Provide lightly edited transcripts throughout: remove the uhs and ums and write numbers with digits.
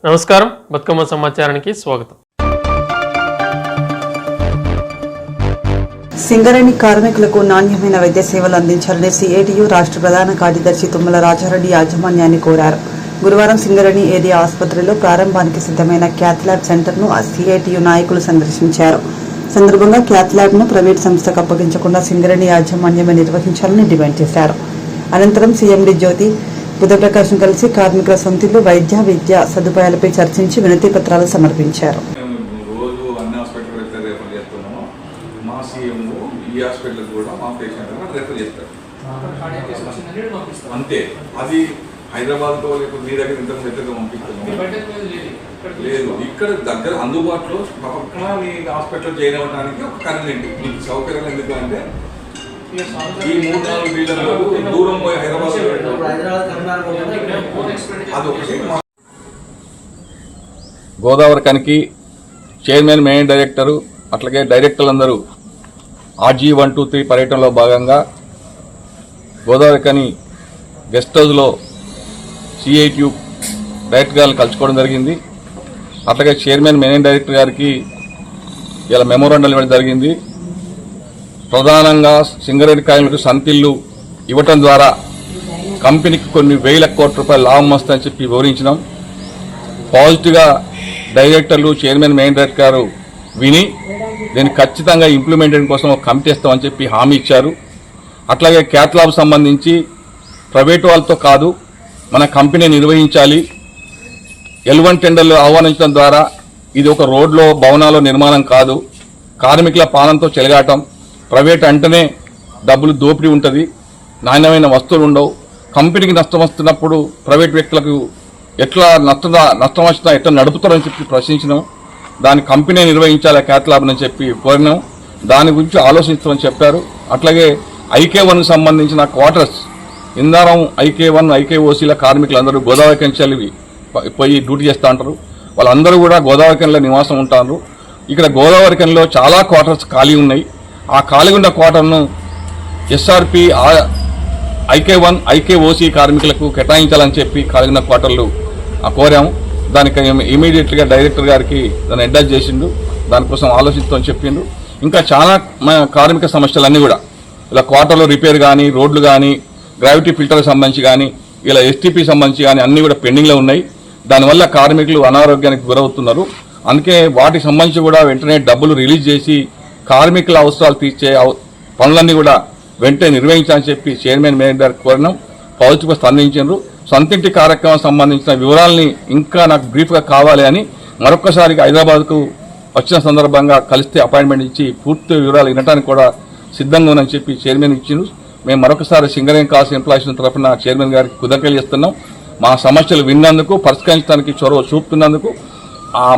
నమస్కారం, బతుకమ్మ సమాచారానికి స్వాగతం. సింగరేణి కార్మికులకు నాణ్యమైన వైద్య సేవలు అందించాలని సిఐటియు రాష్ట్ర ప్రధాన కార్యదర్శి తుమ్మల రాజారెడ్డి యాజమాన్యాన్ని కోరారు. గురువారం సింగరేణి ఏరియా ఆసుపత్రిలో ప్రారంభానికి సిద్ధమైన క్యాత్ ల్యాబ్ సెంటర్ను సిఐటియు నాయకులు సందర్శించారు. సందర్భంగా క్యాత్ ల్యాబ్ను ప్రైవేట్ సంస్థకు అప్పగించకుండా సింగరేణి యాజమాన్యమే నిర్వహించాలని డిమాండ్ చేశారు. అనంతరం సీఎండీ జ్యోతి బుధప్రకాశం కలిసి కార్మికుల సొంతిల్లు వైద్య విద్య సదుపాయాలపై చర్చించి వినతి పత్రాలు సమర్పించారు. అంతే, అది హైదరాబాద్ మీ దగ్గర ఇంతకు దగ్గరగా పంపిస్తున్నాం లేదు, ఇక్కడ దగ్గర అందుబాటులో పక్కన మీ హాస్పిటల్ జాయిన్ అవ్వడానికి ఒక కన్వీనియంట్ మీకు సౌకర్యం. ఎందుకు అంటే ఈ 3-4 వీళ్ళకు దూరం పోయి హైదరాబాద్ అదొకటి. గోదావరి కనికి చైర్మన్, మెయిన్ డైరెక్టరు అట్లాగే డైరెక్టర్లందరూ RG 123 పర్యటనలో భాగంగా గోదావరి కని గెస్ట్ హౌస్లో సిఐటియు డైరెక్టర్ గారిని కలుసుకోవడం జరిగింది. అట్లాగే చైర్మన్, మెయిన్ డైరెక్టర్ గారికి ఇలా మెమోరాండం ఇవ్వడం జరిగింది. ప్రధానంగా సింగరేణి కార్మికులకు సంతిల్లు ఇవ్వటం ద్వారా కంపెనీకి కొన్ని వేల కోట్ల రూపాయల లాభం వస్తుందని చెప్పి వివరించినాం. పాజిటివ్గా డైరెక్టర్లు, చైర్మన్, మెయిన్ డైరెక్టర్ గారు విని దీన్ని ఖచ్చితంగా ఇంప్లిమెంటేషన్ కోసం ఒక కమిటీ ఇస్తామని చెప్పి హామీ ఇచ్చారు. అట్లాగే క్యాత్ ల్యాబ్ సంబంధించి ప్రైవేటు వాళ్ళతో కాదు, మన కంపెనీ నిర్వహించాలి. L1 టెండర్లు ఆహ్వానించడం ద్వారా ఇది ఒక రోడ్లో భవనాల నిర్మాణం కాదు, కార్మికుల పాలనతో చెలగాటం. ప్రైవేట్ అంటేనే డబ్బులు దోపిడీ ఉంటుంది, నాణ్యమైన వస్తువులు ఉండవు. కంపెనీకి నష్టం వస్తున్నప్పుడు ప్రైవేట్ వ్యక్తులకు ఎట్లా నష్టం వచ్చినా ఎట్లా నడుపుతారని చెప్పి ప్రశ్నించినాం. దాని కంపెనీ నిర్వహించాలి క్యాత్ ల్యాబ్ అని చెప్పి కోరినాం. దాని గురించి ఆలోచిస్తామని చెప్పారు. అట్లాగే IK1 సంబంధించిన క్వార్టర్స్ ఇందారం IK1, IKOCల కార్మికులందరూ గోదావరి కంచెలు పోయి డ్యూటీ చేస్తూ ఉంటారు. వాళ్ళందరూ కూడా గోదావరి కనిలో నివాసం ఉంటారు. ఇక్కడ గోదావరి కనిలో చాలా క్వార్టర్స్ ఖాళీ ఉన్నాయి. ఆ ఖాళీ ఉన్న క్వార్టర్ను SRP, IK1, IKOC కార్మికులకు కేటాయించాలని చెప్పి ఖాళీ ఉన్న క్వార్టర్లు కోరాము. దానికి ఇమీడియట్గా డైరెక్టర్ గారికి దాన్ని అడ్వైజ్ చేసిండు, దానికోసం ఆలోచిస్తామని చెప్పిండు. ఇంకా చాలా కార్మిక సమస్యలన్నీ కూడా ఇలా క్వార్టర్లో రిపేర్ కానీ, రోడ్లు కానీ, గ్రావిటీ ఫిల్టర్కి సంబంధించి కానీ, ఇలా STP సంబంధించి కానీ అన్నీ కూడా పెండింగ్లో ఉన్నాయి. దానివల్ల కార్మికులు అనారోగ్యానికి గురవుతున్నారు. అందుకే వాటికి సంబంధించి కూడా వెంటనే డబ్బులు రిలీజ్ చేసి కార్మికుల అవసరాలు తీర్చే పనులన్నీ కూడా వెంటనే నిర్వహించాలని చెప్పి చైర్మన్, మేనేజర్ గారికి కోరినాం. పాజిటివ్గా స్పందించారు. సొంతింటి కార్యక్రమం సంబంధించిన వివరాలని ఇంకా నాకు బ్రీఫ్గా కావాలి అని మరొకసారి హైదరాబాద్కు వచ్చిన సందర్భంగా కలిస్తే అపాయింట్మెంట్ ఇచ్చి పూర్తి వివరాలు వినడానికి కూడా సిద్ధంగా ఉందని చెప్పి చైర్మన్ ఇచ్చిండు. మేము మరొకసారి సింగరేణి కాల్స్ ఎంప్లాయీస్ తరఫున చైర్మన్ గారికి కృతజ్ఞతలు చేస్తున్నాం. మా సమస్యలు విన్నందుకు, పరిష్కరించడానికి చొరవ చూపుతున్నందుకు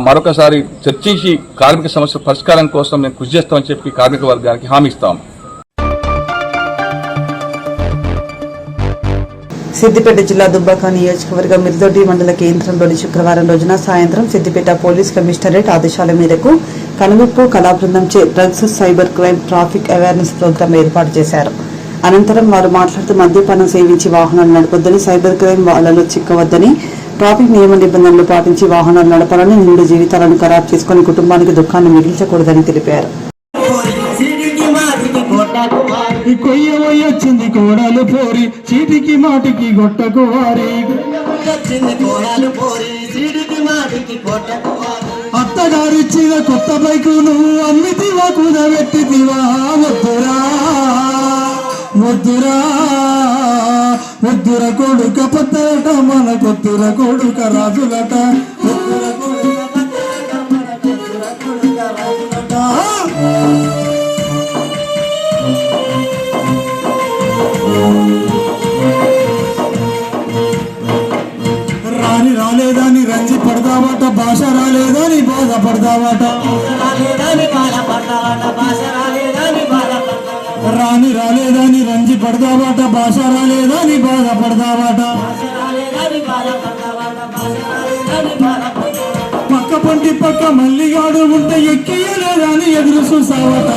మరొకసారి చర్చించి కార్మిక సమస్యల పరిష్కారం కోసం మేము కృషి చేస్తామని చెప్పి కార్మిక వర్గానికి హామీ ఇస్తాం. సిద్దిపేట జిల్లా దుబ్బాక నియోజకవర్గం మిర్దొడ్డి మండల కేంద్రంలోని శుక్రవారం రోజున సాయంత్రం సిద్దిపేట పోలీస్ కమిషనరేట్ ఆదేశాల మేరకు కనువిప్పు కళా బృందంచే drugs, cyber crime, traffic awareness programme ఏర్పాటు చేశారు. అనంతరం వారు మాట్లాడుతూ మద్యపానం సేవించి వాహనాలు నడపొద్దని, సైబర్ క్రైమ్ వాళ్ళలో చిక్కవద్దని, ట్రాఫిక్ నియమ నిబంధనలు పాటించి వాహనాలు నడపాలని, నిండు జీవితాలను ఖరాబ్ చేసుకుని కుటుంబానికి దుఃఖాన్ని మిగిల్చకూడదని తెలిపారు. వచ్చింది కోడలు పోరి చీటికి మాటికి గొట్టకు వారి, అత్తగారిచ్చిన కొత్త బైకు నువ్వు అమ్మితివా కుదబెట్టితివా, వద్దురా వద్దురా వద్దుర కొడుక పత్తరట మన కొత్తుర కొడుక రాజులట, వద్దుర కొడుక పత్తరట మన కొత్తుర కొడుక రాజులట. రాలేదని రంజి పడదావట, భాష రాలేదని బాధపడదావట, రాని రాలేదని రంజి పడదావట, భాష రాలేదని బాధపడదావట. పక్క పంటి పక్క మల్లిగాడు ఉంటే ఎక్కియలేదని ఎదురు చూసావట.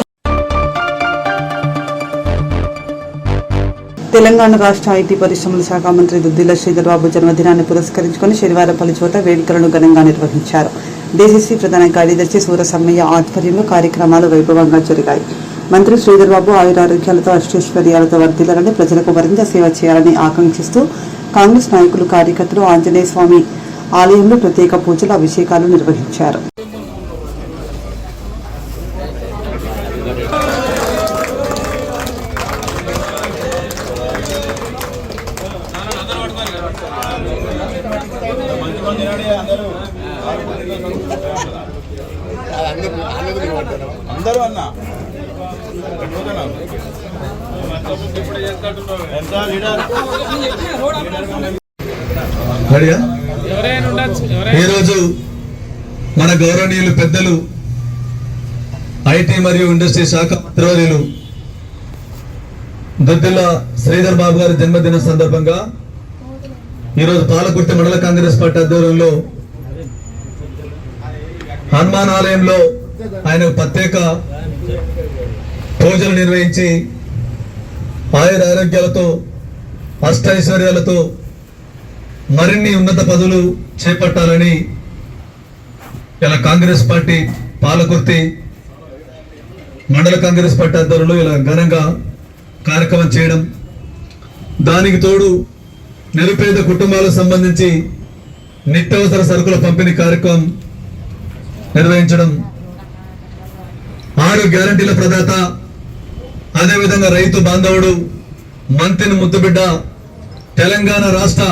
తెలంగాణ రాష్ట్ర ఐటీ పరిశ్రమల శాఖ మంత్రి దుద్దిల్ల శ్రీధర్ బాబు జన్మదినాన్ని పురస్కరించుకుని శనివారం పలుచోట్ల వేడుకలను ఘనంగా నిర్వహించారు. డీసీసీ ప్రధాన కార్యదర్శి సూరసమ్మయ్య ఆధ్వర్యంలో కార్యక్రమాలు వైభవంగా జరిగాయి. మంత్రి శ్రీధర్ బాబు ఆయురారోగ్యాలతో అష్టైశ్వర్యాలతో వర్ధిల్లాలని, ప్రజలకు మరింత సేవ చేయాలని ఆకాంక్షిస్తూ కాంగ్రెస్ నాయకులు, కార్యకర్తలు ఆంజనేయ స్వామి ఆలయంలో ప్రత్యేక పూజలు, అభిషేకాలు నిర్వహించారు. అందరూ అన్న ఈరోజు మన గౌరవనీయులు పెద్దలు ఐటీ మరియు ఇండస్ట్రీ శాఖ మంత్రివర్యులు దుద్దిల్ల శ్రీధర్ బాబు గారి జన్మదిన సందర్భంగా ఈరోజు పాలకుర్తి మండల కాంగ్రెస్ పార్టీ ఆధ్వర్యంలో హనుమాన్ ఆలయంలో ఆయన ప్రత్యేక పూజలు నిర్వహించి ఆయురారోగ్యాలతో అష్టైశ్వర్యాలతో మరిన్ని ఉన్నత పదవులు చేపట్టాలని ఇలా కాంగ్రెస్ పార్టీ పాలకుర్తి మండల కాంగ్రెస్ పార్టీ ఆధ్వర్యంలో ఇలా ఘనంగా కార్యక్రమం చేయడం, దానికి తోడు నిరుపేద కుటుంబాలకు సంబంధించి నిత్యావసర సరుకుల పంపిణీ కార్యక్రమం నిర్వహించడం, 6 గ్యారంటీల ప్రదాత, అదేవిధంగా రైతు బాంధవుడు, మంత్రిని ముద్దుబిడ్డ, తెలంగాణ రాష్ట్ర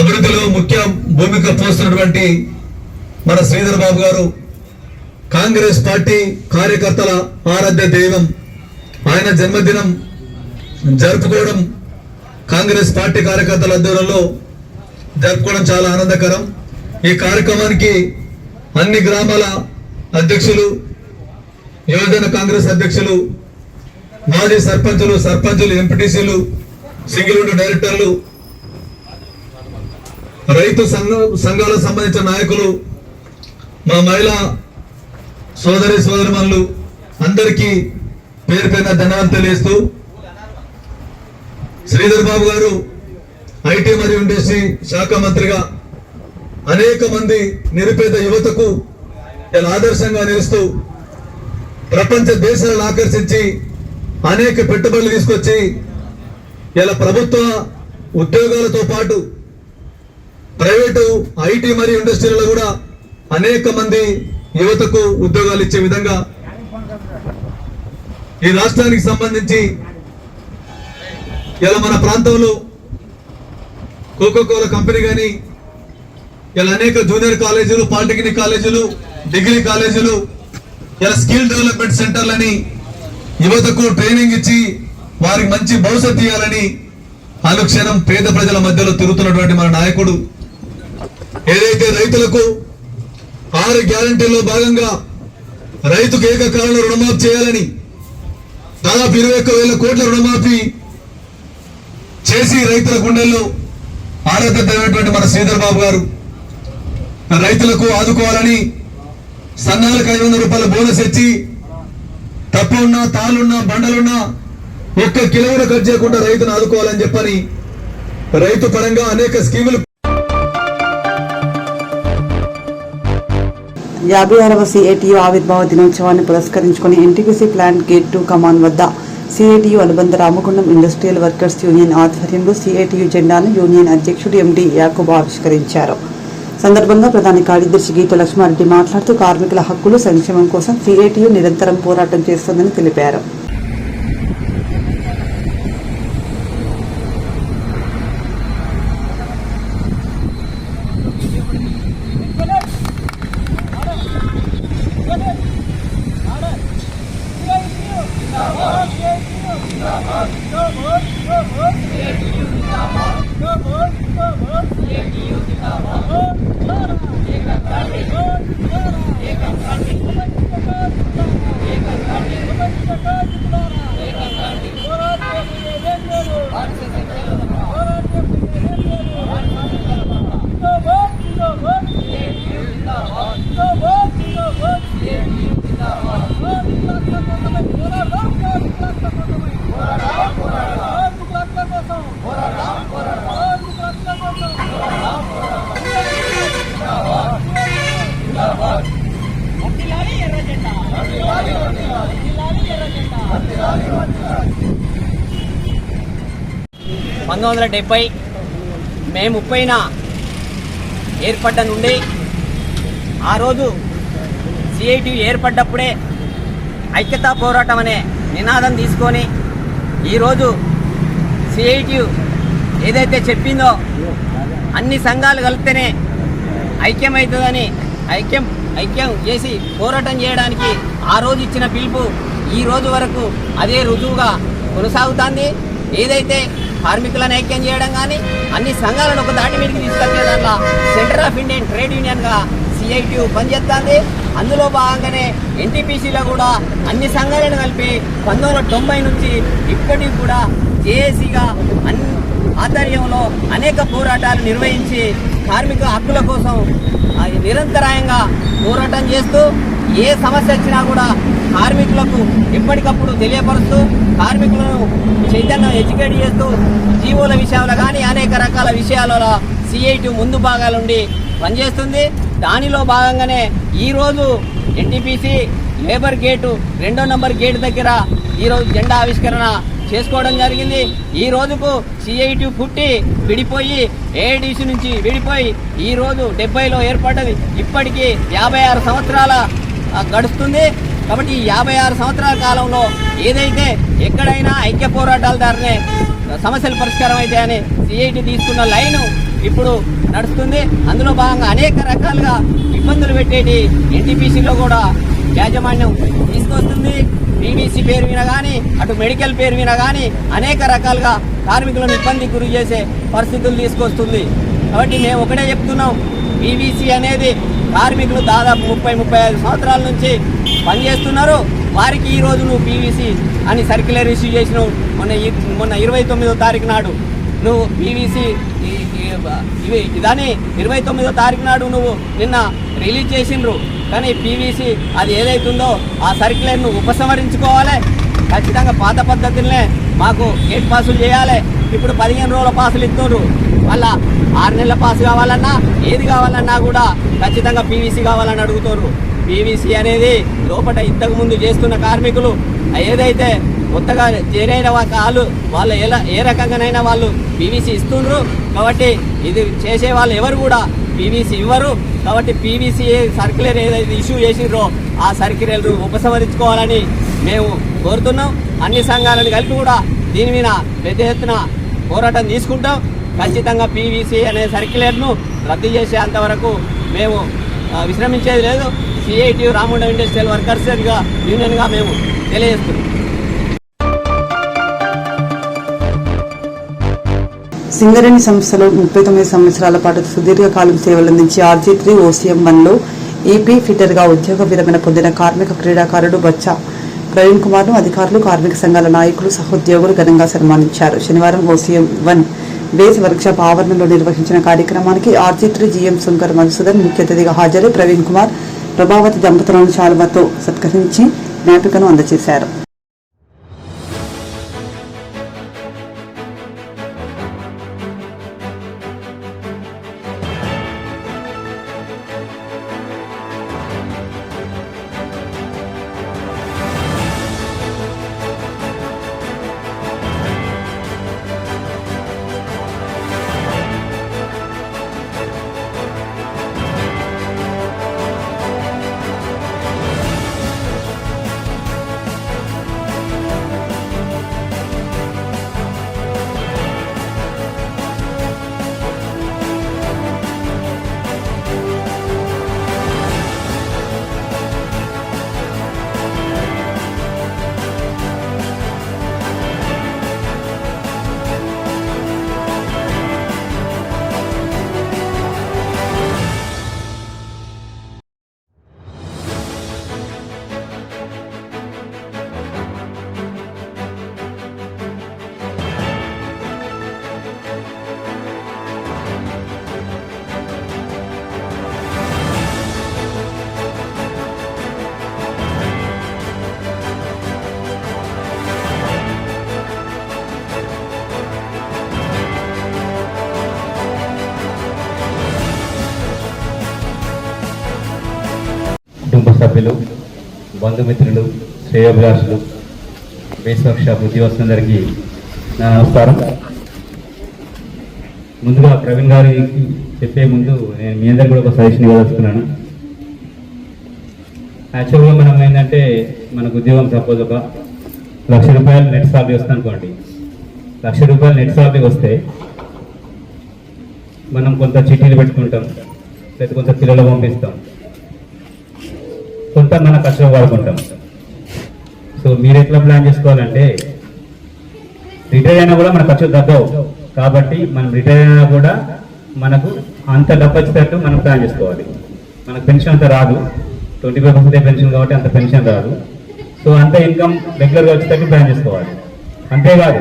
అభివృద్ధిలో ముఖ్య భూమిక పోస్తున్నటువంటి మన శ్రీధర్ బాబు గారు కాంగ్రెస్ పార్టీ కార్యకర్తల ఆరాధ్య దైవం. ఆయన జన్మదినం జరుపుకోవడం కాంగ్రెస్ పార్టీ కార్యకర్తల ఆధ్వర్యంలో జరుపుకోవడం చాలా ఆనందకరం. ఈ కార్యక్రమానికి అన్ని గ్రామాల అధ్యక్షులు, యువజన కాంగ్రెస్ అధ్యక్షులు, మాజీ సర్పంచులు, ఎంపీటీసీలు, సింగిల్ విండో డైరెక్టర్లు, రైతు సంఘాలకు సంబంధించిన నాయకులు, మా మహిళా సోదరిమణులు అందరికీ పేరు పైన ధన్యవాదాలు తెలియజేస్తూ, శ్రీధర్ బాబు గారు ఐటీ మరియు ఇండస్ట్రీ శాఖ మంత్రిగా అనేక మంది నిరుపేద యువతకు ఇలా ఆదర్శంగా నిలుస్తూ ప్రపంచ దేశాలను ఆకర్షించి అనేక పెట్టుబడులు తీసుకొచ్చి ఇలా ప్రభుత్వ ఉద్యోగాలతో పాటు ప్రైవేటు ఐటీ మరియు ఇండస్ట్రీలలో కూడా అనేక మంది యువతకు ఉద్యోగాలు ఇచ్చే విధంగా ఈ రాష్ట్రానికి సంబంధించి ఇలా మన ప్రాంతంలో కోకోకోలా కంపెనీ కానీ ఇలా అనేక జూనియర్ కాలేజీలు, పాలిటెక్నిక్ కాలేజీలు, డిగ్రీ కాలేజీలు, ఇలా స్కిల్ డెవలప్మెంట్ సెంటర్లని యువతకు ట్రైనింగ్ ఇచ్చి వారికి మంచి భవిష్యత్తు ఇవ్వాలని అనుక్షణం పేద ప్రజల మధ్యలో తిరుగుతున్నటువంటి మన నాయకుడు ఏదైతే రైతులకు 6 గ్యారంటీల్లో భాగంగా రైతుకు ఏకకాలంలో రుణమాఫీ చేయాలని దాదాపు 21,000 కోట్ల రుణమాఫీ చేసి రైతుల గుండెల్లో ఆరాధ్యమైనటువంటి మన శ్రీధర్ బాబు గారు రైతులకు ఆదుకోవాలని సన్నాలకు 500 రూపాయల బోనస్ ఇచ్చి తప్పులున్నా, తాళ్ళున్నా, బండలున్నా 1 కిలో కూడా ఖర్చు చేయకుండా రైతును ఆదుకోవాలని చెప్పని రైతు పరంగా అనేక స్కీములు. 56వ సిఐటియు ఆవిర్భావ దినోత్సవాన్ని పురస్కరించుకుని ఎన్టీపీసీ ప్లాంట్ గేట్ 2 కమాన్ వద్ద సిఐటియు అనుబంధ రామగుండం ఇండస్ట్రియల్ వర్కర్స్ యూనియన్ ఆధ్వర్యంలో సిఐటియు జెండాను యూనియన్ అధ్యక్షుడు ఎండి యాకూబ్ ఆవిష్కరించారు. సందర్భంగా ప్రధాన కార్యదర్శి గీత లక్ష్మారెడ్డి మాట్లాడుతూ కార్మికుల హక్కులు, సంక్షేమం కోసం సిఐటియు నిరంతరం పోరాటం చేస్తోందని తెలిపారు. జిందాబాద్ 1970 మే 30న ఏర్పడ్డ నుండి ఆ రోజు సిఐటియు ఏర్పడ్డప్పుడే ఐక్యతా పోరాటం అనే నినాదం తీసుకొని ఈరోజు సిఐటియు ఏదైతే చెప్పిందో అన్ని సంఘాలు కలిపితేనే ఐక్యమవుతుందని ఐక్యం చేసి పోరాటం చేయడానికి ఆ రోజు ఇచ్చిన పిలుపు ఈ రోజు వరకు అదే రుజువుగా కొనసాగుతుంది. ఏదైతే కార్మికులను ఐక్యం చేయడం కానీ అన్ని సంఘాలను ఒక దాటి మీదకి తీసుకొచ్చే దాంట్లో సెంటర్ ఆఫ్ ఇండియన్ ట్రేడ్ యూనియన్గా సిఐటియు పనిచేస్తుంది. అందులో భాగంగానే ఎన్టీపీసీలో కూడా అన్ని సంఘాలను కలిపి 1990 నుంచి ఇప్పటికి కూడా జేఏసీగా ఆధ్వర్యంలో అనేక పోరాటాలు నిర్వహించి కార్మిక హక్కుల కోసం నిరంతరాయంగా పోరాటం చేస్తూ ఏ సమస్య వచ్చినా కూడా కార్మికులకు ఎప్పటికప్పుడు తెలియపరుస్తూ కార్మికులను చైతన్యం ఎడ్యుకేట్ చేస్తూ జీవోల విషయంలో కానీ అనేక రకాల విషయాలలో సిఐటియు ముందు భాగాలుండి పనిచేస్తుంది. దానిలో భాగంగానే ఈరోజు ఎన్టీపీసీ లేబర్ గేటు 2వ నంబర్ గేటు దగ్గర ఈరోజు జెండా ఆవిష్కరణ చేసుకోవడం జరిగింది. ఈ రోజుకు సిఐటియు పుట్టి విడిపోయి ఏఐడిసి నుంచి విడిపోయి ఈరోజు 70లో ఏర్పడ్డది. ఇప్పటికీ 56 సంవత్సరాల గడుస్తుంది. కాబట్టి ఈ 56 సంవత్సరాల కాలంలో ఏదైతే ఎక్కడైనా ఐక్య పోరాటాల ద్వారానే సమస్యలు పరిష్కారం అవుతాయని సిఐటియు తీసుకున్న లైను ఇప్పుడు నడుస్తుంది. అందులో భాగంగా అనేక రకాలుగా ఇబ్బందులు పెట్టేటి ఎన్టీపీసీలో కూడా యాజమాన్యం తీసుకొస్తుంది. పీవీసీ పేరు మీద కానీ అటు మెడికల్ పేరు మీద కానీ అనేక రకాలుగా కార్మికులను ఇబ్బందికి గురి చేసే పరిస్థితులు తీసుకొస్తుంది. కాబట్టి మేము ఒకటే చెప్తున్నాం, పీవీసీ అనేది కార్మికులు దాదాపు 30-35 సంవత్సరాల నుంచి పనిచేస్తున్నారు. వారికి ఈరోజు నువ్వు పీవీసీ అని సర్క్యులర్ ఇష్యూ చేసినావు. మొన్న 29వ తారీఖు నాడు నువ్వు పీవీసీ దాన్ని 29వ తారీఖు నాడు నువ్వు నిన్న రిలీజ్ చేసిండ్రు. కానీ పీవీసీ అది ఏదైతుందో ఆ సర్క్యులర్ను ఉపసంహరించుకోవాలి. ఖచ్చితంగా పాత పద్ధతులనే మాకు గేట్ పాసులు చేయాలి. ఇప్పుడు 15 రోజుల పాసులు ఇస్తున్నారు. మళ్ళా 6 నెలల పాసు కావాలన్నా ఏది కావాలన్నా కూడా ఖచ్చితంగా పీవీసీ కావాలని అడుగుతారు. పీవీసీ అనేది లోపల ఇంతకుముందు చేస్తున్న కార్మికులు ఏదైతే కొత్తగా చేరైన వాళ్ళు ఏ రకంగానైనా వాళ్ళు పీవీసీ ఇస్తుండ్రు. కాబట్టి ఇది చేసే వాళ్ళు ఎవరు కూడా పీవీసీ ఇవ్వరు. కాబట్టి పీవీసీ సర్క్యులర్ ఏదైతే ఇష్యూ చేసిర్రో ఆ సర్క్యులర్ ఉపసంహరించుకోవాలని మేము కోరుతున్నాం. అన్ని సంఘాలను కలిపి కూడా దీని మీద పెద్ద ఎత్తున పోరాటం తీసుకుంటాం. ఖచ్చితంగా పీవీసీ అనే సర్క్యులర్ను రద్దు చేసేంతవరకు మేము విశ్రమించేది లేదు. సిఐటియు రామగుండం ఇండస్ట్రియల్ వర్కర్స్ యూనియన్గా మేము తెలియజేస్తున్నాం. సింగరేణి సంస్థలో 39 సంవత్సరాల పాటు సుదీర్ఘకాలం సేవలందించి RG3 OCM1లో EP ఫిట్టర్గా ఉద్యోగ విరమణ పొందిన కార్మిక క్రీడాకారుడు బచ్చా ప్రవీణ్ కుమార్ను అధికారులు, కార్మిక సంఘాల నాయకులు, సహోద్యోగులు ఘనంగా సన్మానించారు. శనివారం OCM1 బేస్ వర్క్షాప్ ఆవరణలో నిర్వహించిన కార్యక్రమానికి RG3 GM శంకర్ మధుసూదన్ ముఖ్య అతిథిగా హాజరై ప్రవీణ్ కుమార్, ప్రభావతి దంపతులను శాలువాతో సత్కరించి జ్ఞాపికను అందజేశారు. కుటుంబ సభ్యులు, బంధుమిత్రులు, శ్రేయోభిలాషులు, బేస్ వర్క్షాప్ ఉద్యోగస్తులందరికీ నా నమస్కారం. ముందుగా ప్రవీణ్ గారికి చెప్పే ముందు నేను మీ అందరు కూడా ఒక సజెషన్ ఇవ్వదలుచుకున్నాను. యాక్చువల్గా మనం ఏంటంటే మనకు ఉద్యోగం సపోజ్ ఒక ₹1,00,000 నెట్ సాలరీ వస్తుంది అనుకోండి. ₹1,00,000 నెట్ సాలరీ వస్తే మనం కొంత చిట్టీలు పెట్టుకుంటాం, లేదా కొంత పిల్లలు పంపిస్తాం, కొంత మన ఖర్చులో వాడుకుంటాం. సో మీరు ఎట్లా ప్లాన్ చేసుకోవాలంటే రిటైర్ అయినా కూడా మన ఖర్చులు తగ్గవు కాబట్టి మనం రిటైర్ అయినా కూడా మనకు అంత డబ్బు వచ్చేటట్టు మనం ప్లాన్ చేసుకోవాలి. మనకు పెన్షన్ అంత రాదు, 25% పెన్షన్ కాబట్టి అంత పెన్షన్ రాదు. సో అంత ఇన్కమ్ రెగ్యులర్గా వచ్చేటట్టు ప్లాన్ చేసుకోవాలి. అంతేకాదు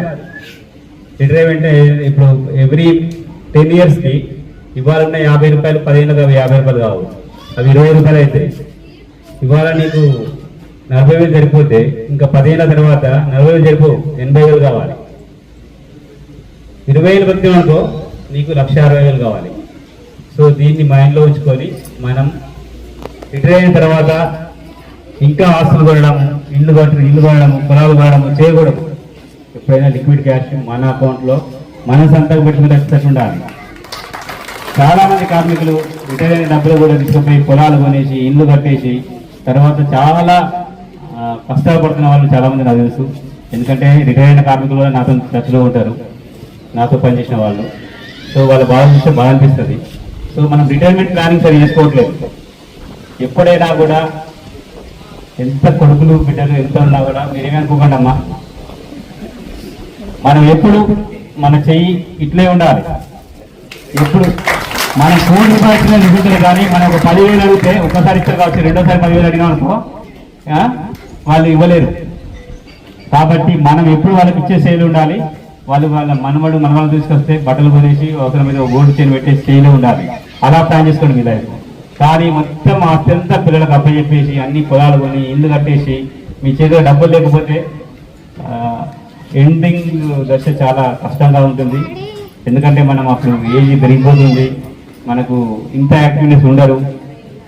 రిటైర్మెంట్ ఇప్పుడు ఎవ్రీ 10 ఇయర్స్కి ఇవాళ ఉన్న ₹50 15 ₹50 కావు, అవి ₹20 అయితే ఇవాళ నీకు 40,000 సరిపోతే ఇంకా 10 ఏళ్ళ తర్వాత 40,000 సరిపో 80,000 కావాలి. 20,000 బతికే అనుకో నీకు 1,60,000 కావాలి. సో దీన్ని మైండ్లో ఉంచుకొని మనం రిటైర్ అయిన తర్వాత ఇంకా ఆస్తులు కొనడం, ఇల్లు కొనడం, పొలాలు కొనడం చేయకూడదు. ఎప్పుడైనా లిక్విడ్ క్యాష్ మన అకౌంట్లో మన సంతకం పెట్టుకుని ఉండాలి. చాలా మంది కార్మికులు రిటైర్ అయిన డబ్బులు కూడా తీసుకుపోయి పొలాలు కొనేసి ఇల్లు కట్టేసి తర్వాత చాలా కష్టాలు పడుతున్న వాళ్ళు చాలా మంది నాకు తెలుసు. ఎందుకంటే రిటైర్ అయిన కార్మికులు కూడా నాతో టచ్లో ఉంటారు, నాతో పనిచేసిన వాళ్ళు. సో వాళ్ళ బాధ చూస్తే బాగా అనిపిస్తుంది. సో మనం రిటైర్మెంట్ ప్లానింగ్ సరి చేసుకోవట్లేదు. ఎప్పుడైనా కూడా ఎంత కొడుకులు బిడ్డలు ఎంత ఉన్నా కూడా మీరేమనుకోకండి అమ్మా, మనం ఎప్పుడు మన చెయ్యి ఇట్లే ఉండాలి. ఎప్పుడు మనం ₹1,00,000 నిధులు కానీ మనం ఒక 10,000 అడిగితే ఒక్కసారి ఇస్తారు కావచ్చు, రెండోసారి 10,000 అడిగినాం అనుకో వాళ్ళు ఇవ్వలేరు. కాబట్టి మనం ఎప్పుడు వాళ్ళకి ఇచ్చే శైలి ఉండాలి. వాళ్ళ మనవాళ్ళు తీసుకొస్తే బట్టలు కొనేసి అవసరం మీద గోల్డ్ చైన్ పెట్టే స్టేలో ఉండాలి. అలా ప్లాన్ చేసుకోండి మీ లైఫ్. కానీ మొత్తం అత్యంత పిల్లలకు అప్పచెప్పేసి అన్ని పొలాలు కొని ఇల్లు కట్టేసి మీ చేతిలో డబ్బులు లేకపోతే ఎండింగ్ దశ చాలా కష్టంగా ఉంటుంది. ఎందుకంటే మనం అప్పుడు ఏజ్ పెరిగిపోతుంది, మనకు ఇంత యాక్టివ్నెస్ ఉండరు.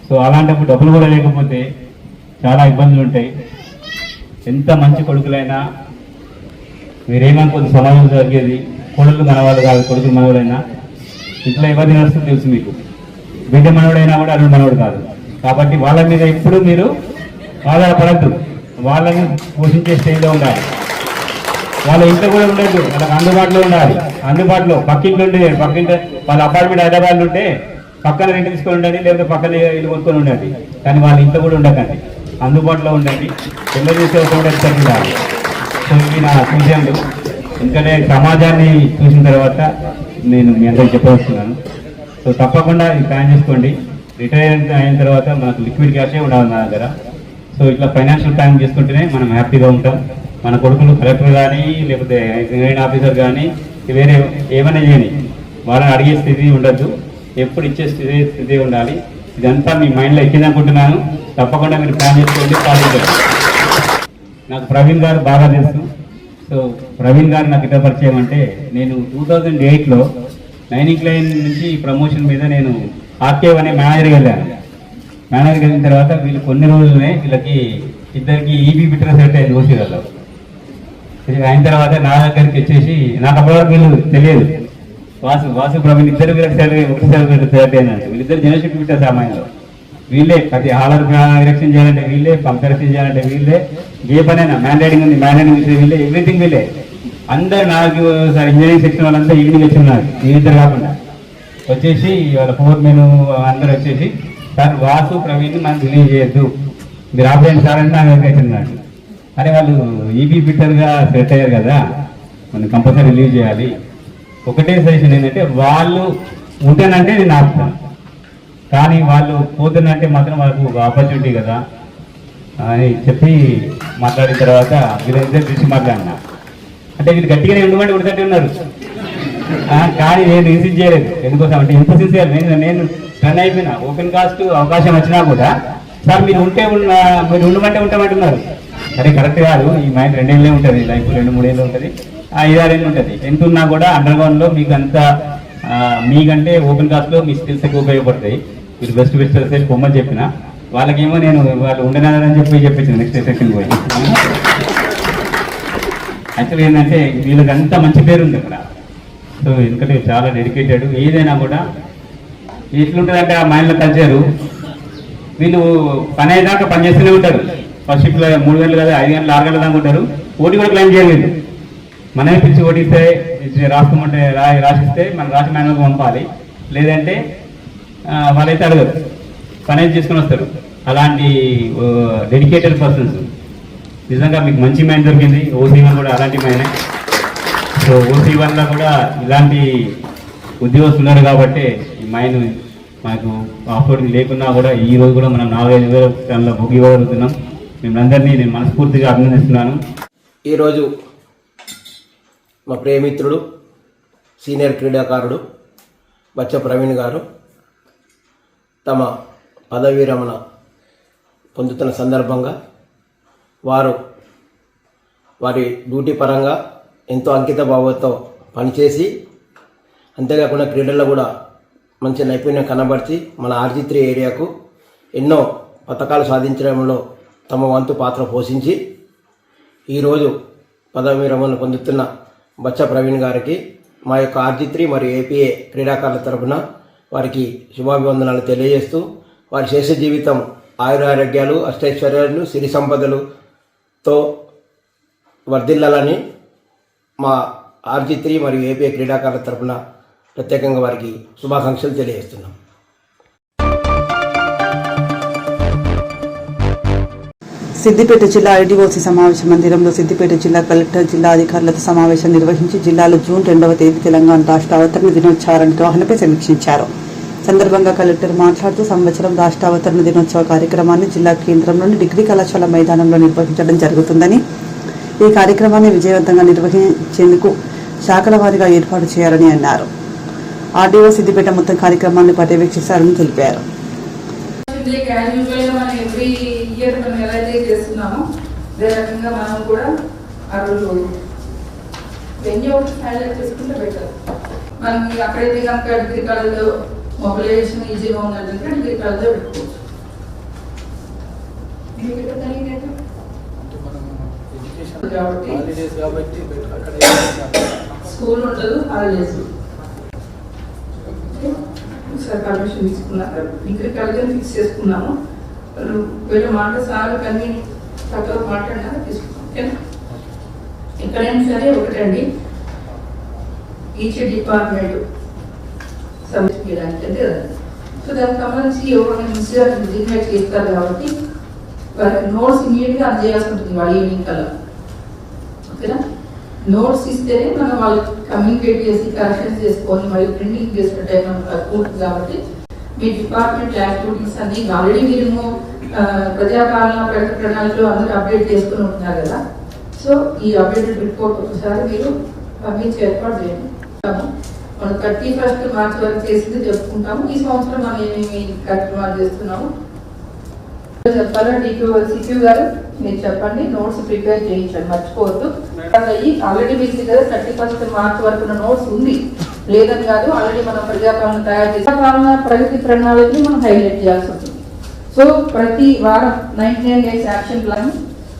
సో అలాంటప్పుడు డబ్బులు కూడా లేకపోతే చాలా ఇబ్బందులు ఉంటాయి. ఎంత మంచి కొడుకులైనా మీరేమనుకోద్దు, సమాజం జరిగేది కొడుకులు మనవాళ్ళు కాదు, కొడుకులు మనవాళ్ళైనా ఇంట్లో ఎవరిని నడుస్తుంది తెలుసు మీకు. బిడ్డ మనవాడైనా కూడా అల్లుడు మనవాడు కాదు. కాబట్టి వాళ్ళ మీద ఎప్పుడు మీరు ఆధారపడద్దు, వాళ్ళని పోషించే స్టేజ్లో ఉండాలి. వాళ్ళ ఇంట్లో కూడా ఉండద్దు, వాళ్ళకి అందుబాటులో ఉండాలి. అందుబాటులో పక్కింట్లో ఉండే వాళ్ళ అపార్ట్మెంట్ హైదరాబాద్లో ఉంటే పక్కన రెంట్ తీసుకొని ఉండండి, లేకపోతే పక్కన ఇల్లు కొనుక్కొని ఉండండి. కానీ వాళ్ళ ఇంట్లో కూడా ఉండకండి, అందుబాటులో ఉండండి. ఎమర్జెన్సీ కూడా ఉండాలి. సో ఇవి నా సూచనలు. ఎందుకంటే సమాజాన్ని చూసిన తర్వాత నేను మీ అందరికి చెప్పవస్తున్నాను. సో తప్పకుండా ఇది ప్లాన్ చేసుకోండి. రిటైర్ అయిన తర్వాత మనకు లిక్విడ్ క్యాషే ఉండాలి నా దగ్గర. సో ఇట్లా ఫైనాన్షియల్ ప్లాన్ చేసుకుంటేనే మనం హ్యాపీగా ఉంటాం. మన కొడుకులు కలెక్టర్ కానీ లేకపోతే గ్రేడ్ ఆఫీసర్ కానీ వేరే ఏమైనా చేయని వాళ్ళని అడిగే స్థితి ఉండద్దు, ఎప్పుడు ఇచ్చే స్థితి ఉండాలి. ఇదంతా మీ మైండ్లో ఎక్కిందనుకుంటున్నాను. తప్పకుండా మీరు ప్లాన్ చేసుకోండి, పాటించండి. నాకు ప్రవీణ్ గారు బాగా తెలుసు. సో ప్రవీణ్ గారు నాకు ఇట్లా పరిచయం అంటే నేను 2008లో నైనింగ్ లైన్ నుంచి ప్రమోషన్ మీద నేను ఆర్కేవ్ అనే మేనేజర్కి వెళ్ళాను. మేనేజర్కి వెళ్ళిన తర్వాత వీళ్ళు కొన్ని రోజులనే వీళ్ళకి ఇద్దరికి ఈబీ బిట్టర్ సెట్ అయింది ఓసీలలో. అయిన తర్వాత నా దగ్గరికి వచ్చేసి నాకు అప్పటివరకు వీళ్ళు తెలియదు, వాసు ప్రవీణ్ ఇద్దరు ఒకటి సెలెక్ట్ అయినారు. వీళ్ళిద్దరు జనరల్ బిట్టర్ సామాన్యంలో వీళ్ళే ప్రతి హాలర్ ఎలక్షన్ చేయాలంటే వీళ్ళే, పంప్ ఎలక్షన్ చేయాలంటే వీళ్ళే, ఏ పనైనా మ్యాండేటింగ్ ఉంది మ్యాండేటింగ్ ఇస్తే వీళ్ళే, ఎవ్రీథింగ్ వీళ్ళే. అందరు నాకు సార్ ఇంజనీరింగ్ సెక్షన్ వాళ్ళంతా ఈవినింగ్ వచ్చి ఉన్నారు, వీళ్ళిద్దరు కాకుండా వచ్చేసి వాళ్ళ ఫోర్మెన్ అందరూ వచ్చేసి సార్ వాసు ప్రవీణ్ మనం రిలీజ్ చేయొద్దు, మీరు ఆపరేషన్ సార్ అంటే నాకు వచ్చిందండి. అరే వాళ్ళు ఈబీ బిట్టర్గా సెట్ అయ్యారు కదా, మనం కంపల్సరీ రిలీజ్ చేయాలి. ఒకటే సజెషన్ ఏంటంటే వాళ్ళు ఉంటేనంటే నేను ఆపుతాను, కానీ వాళ్ళు పోతున్నంటే మాత్రం వాళ్ళకు ఒక ఆపర్చునిటీ కదా అని చెప్పి మాట్లాడిన తర్వాత వీళ్ళిద్దరు చూసి మాట్లాడినా. అంటే వీళ్ళు గట్టిగానే ఉండమంటే ఉడితట్టే ఉన్నారు, కానీ నేను ఇన్సిస్ట్ చేయలేదు. ఎందుకోసం అంటే ఎంత సిన్సియర్, నేను రన్ అయిపోయినా. ఓపెన్ కాస్ట్ అవకాశం వచ్చినా కూడా సార్ మీరు మీరు ఉండమంటే ఉంటామంటున్నారు. సరే కరెక్ట్ కాదు, ఈ మైండ్ 2 ఏళ్ళే ఉంటుంది, లైఫ్ 2-3 ఏళ్ళు ఉంటుంది, 5-6 ఏళ్ళు ఉంటుంది. ఎంత ఉన్నా కూడా అండర్ గ్రౌండ్లో మీకు అంతా మీకంటే ఓపెన్ కాస్ట్లో మీ స్కిల్స్ ఎక్కువ ఉపయోగపడతాయి. మీరు బెస్ట్ సైజ్ పొమ్మని చెప్పిన వాళ్ళకేమో నేను వాళ్ళు ఉండనని చెప్పించింది నెక్స్ట్ సెక్షన్ పోయి. యాక్చువల్గా ఏంటంటే వీళ్ళకి అంత మంచి పేరు ఉంది అక్కడ. సో ఎందుకంటే చాలా డెడికేటెడ్. ఏదైనా కూడా ఎట్లుంటుందంటే ఆ మైండ్లో కల్చరు, వీళ్ళు పని అయ్యేదాకా పని చేస్తూనే ఉంటారు. ఫస్ట్ షిఫ్ట్లో 3 గంటలు కదా 5 గంటలు 6 గంటల దాకా ఉంటారు. ఓటీ కూడా క్లైమ్ చేయలేదు. మనమే పిలిచి ఓటిస్తే రాసుకోమంటే రాసిస్తే మనం రాసి మాన్యువల్గా పంపాలి, లేదంటే వాళ్ళైతే అడగరు, పని అయితే చేసుకుని వస్తారు. అలాంటి డెడికేటెడ్ పర్సన్స్. నిజంగా మీకు మంచి మైండ్ దొరికింది. ఓసీ వన్ కూడా అలాంటి మైండ్. సో ఓసీ వన్లో కూడా ఇలాంటి ఉద్యోగస్తులు ఉన్నారు కాబట్టి ఈ మైండ్ మనకు ఆఫ్రోడింగ్ లేకున్నా కూడా ఈ రోజు కూడా మనం 4-5 వేల టన్నుల బుక్ ఇవ్వగలుగుతున్నాం. మిమ్మల్ందరినీ నేను మనస్ఫూర్తిగా అభినందిస్తున్నాను. ఈరోజు మా ప్రియమిత్రుడు సీనియర్ క్రీడాకారుడు బచ్చ ప్రవీణ్ గారు తమ పదవీ విరమణ పొందుతున్న సందర్భంగా వారి డ్యూటీ పరంగా ఎంతో అంకిత భావంతో పనిచేసి, అంతేకాకుండా క్రీడల్లో కూడా మంచి నైపుణ్యం కనబర్చి మన RG3 ఏరియాకు ఎన్నో పథకాలు సాధించడంలో తమ వంతు పాత్ర పోషించి ఈరోజు పదవి విరమణ పొందుతున్న బచ్చ ప్రవీణ్ గారికి మా యొక్క RG3 మరియు APA క్రీడాకారుల తరఫున వారికి శుభాభివందనాలు తెలియజేస్తూ, వారి శేష జీవితం ఆయురారోగ్యాలు, అష్టైశ్వర్యాలు, సిరి సంపదలతో వర్ధిల్లాలని మా RG3 మరియు APA క్రీడాకారుల తరఫున ప్రత్యేకంగా వారికి శుభాకాంక్షలు తెలియజేస్తున్నాం. సిద్దిపేట జిల్లా ఐడీఓసీ సమావేశ మందిరంలో సిద్దిపేట జిల్లా కలెక్టర్, జిల్లా అధికారులతో సమావేశం నిర్వహించి జిల్లాలో జూన్ 2వ తేదీ తెలంగాణ రాష్ట్ర అవతరణ దినోత్సవ నిర్వహణపై సమీక్షించారు. సందర్భంగా కలెక్టర్ మాట్లాడుతూ సంవత్సరం రాష్ట్ర అవతరణ దినోత్సవ కార్యక్రమాన్ని జిల్లా కేంద్రంలోని డిగ్రీ కళాశాల మైదానంలో నిర్వహించడం జరుగుతుందని, ఈ కార్యక్రమాన్ని విజయవంతంగా నిర్వహించేందుకు శాఖల వారీగా ఏర్పాటు చేయాలని అన్నారు. ఆర్డీఓ సిద్దిపేట మొత్తం కార్యక్రమాన్ని పర్యవేక్షిస్తారని తెలిపారు. మనం ఎలా అయితే చేస్తున్నామో అదే రకంగా మనం కూడా ఆ రోజు వెన్యూ ఒకటి హైలైట్ చేసుకుంటే బెటర్. మనం అక్కడైతే కనుక డిగ్రీ కాలేజ్లో మొబిలైజేషన్ ఈజీగా ఉన్నట్టు డిగ్రీ కాలేజ్లో పెట్టుకోవచ్చు. కాబట్టి స్కూల్ ఉండదు, హాలిడేస్. ఒకసారి పర్మిషన్ తీసుకున్నాక డిగ్రీ కాలేజ్ ఫిక్స్ చేసుకున్నాము. వీళ్ళ మాట సార్ కానీ తక్కువ మాట్లాడినా తీసుకున్నాం. ఓకేనా? ఎక్కడైనా సరే ఒకటండి, ఈచ్ డిపార్ట్మెంట్ సబ్మిట్ చేయడానికి అంటే కదా. సో దానికి సంబంధించి ఎవరైనా మిస్టర్ డిగ్నేట్ చేస్తారు కాబట్టి వాళ్ళకి నోట్స్ ఇమీడియట్గా అందజేయాల్సి ఉంటుంది వాళ్ళ ఈవినింగ్ కల్లా. ఓకేనా? నోట్స్ ఇస్తేనే మనం వాళ్ళకి కమ్యూనికేట్ చేసి కరెక్షన్స్ చేసుకొని మరియు ప్రింటింగ్ చేసిన టైం మనకు తక్కువ ఉంటుంది. కాబట్టి మీ డిపార్ట్మెంట్ యాక్టివిటీస్ అన్ని ఆల్రెడీ మీరు ప్రజాపాలన ప్రగతి ప్రణాళికలో అందరూ అప్డేట్ చేసుకుని ఉంటున్నారు కదా. సో ఈ అప్డేటెడ్ రిపోర్ట్ ఒకసారి మీరు పంపించి ఏర్పాటు చేయండి. మనం 31 మార్చి వరకు చేసింది చెప్పుకుంటాము. ఈ సంవత్సరం మనం ఏమేమి కార్యక్రమాలు చేస్తున్నాము చెప్పాలా. సిక్యూ గారు మీరు చెప్పండి, నోట్స్ ప్రిపేర్ చేయించండి, మర్చిపోవద్దు. ఆల్రెడీ మీకు కదా 31 మార్చి వరకు ఉన్న నోట్స్ ఉంది, లేదని కాదు. ఆల్రెడీ మనం ప్రజాపాలన తయారు చేసి ప్రజాపాలన ప్రగతి ప్రణాళికని మనం హైలైట్ చేయాల్సి ఉంటుంది. సో ప్రతి వారం 99 డేస్ యాక్షన్ ప్లాన్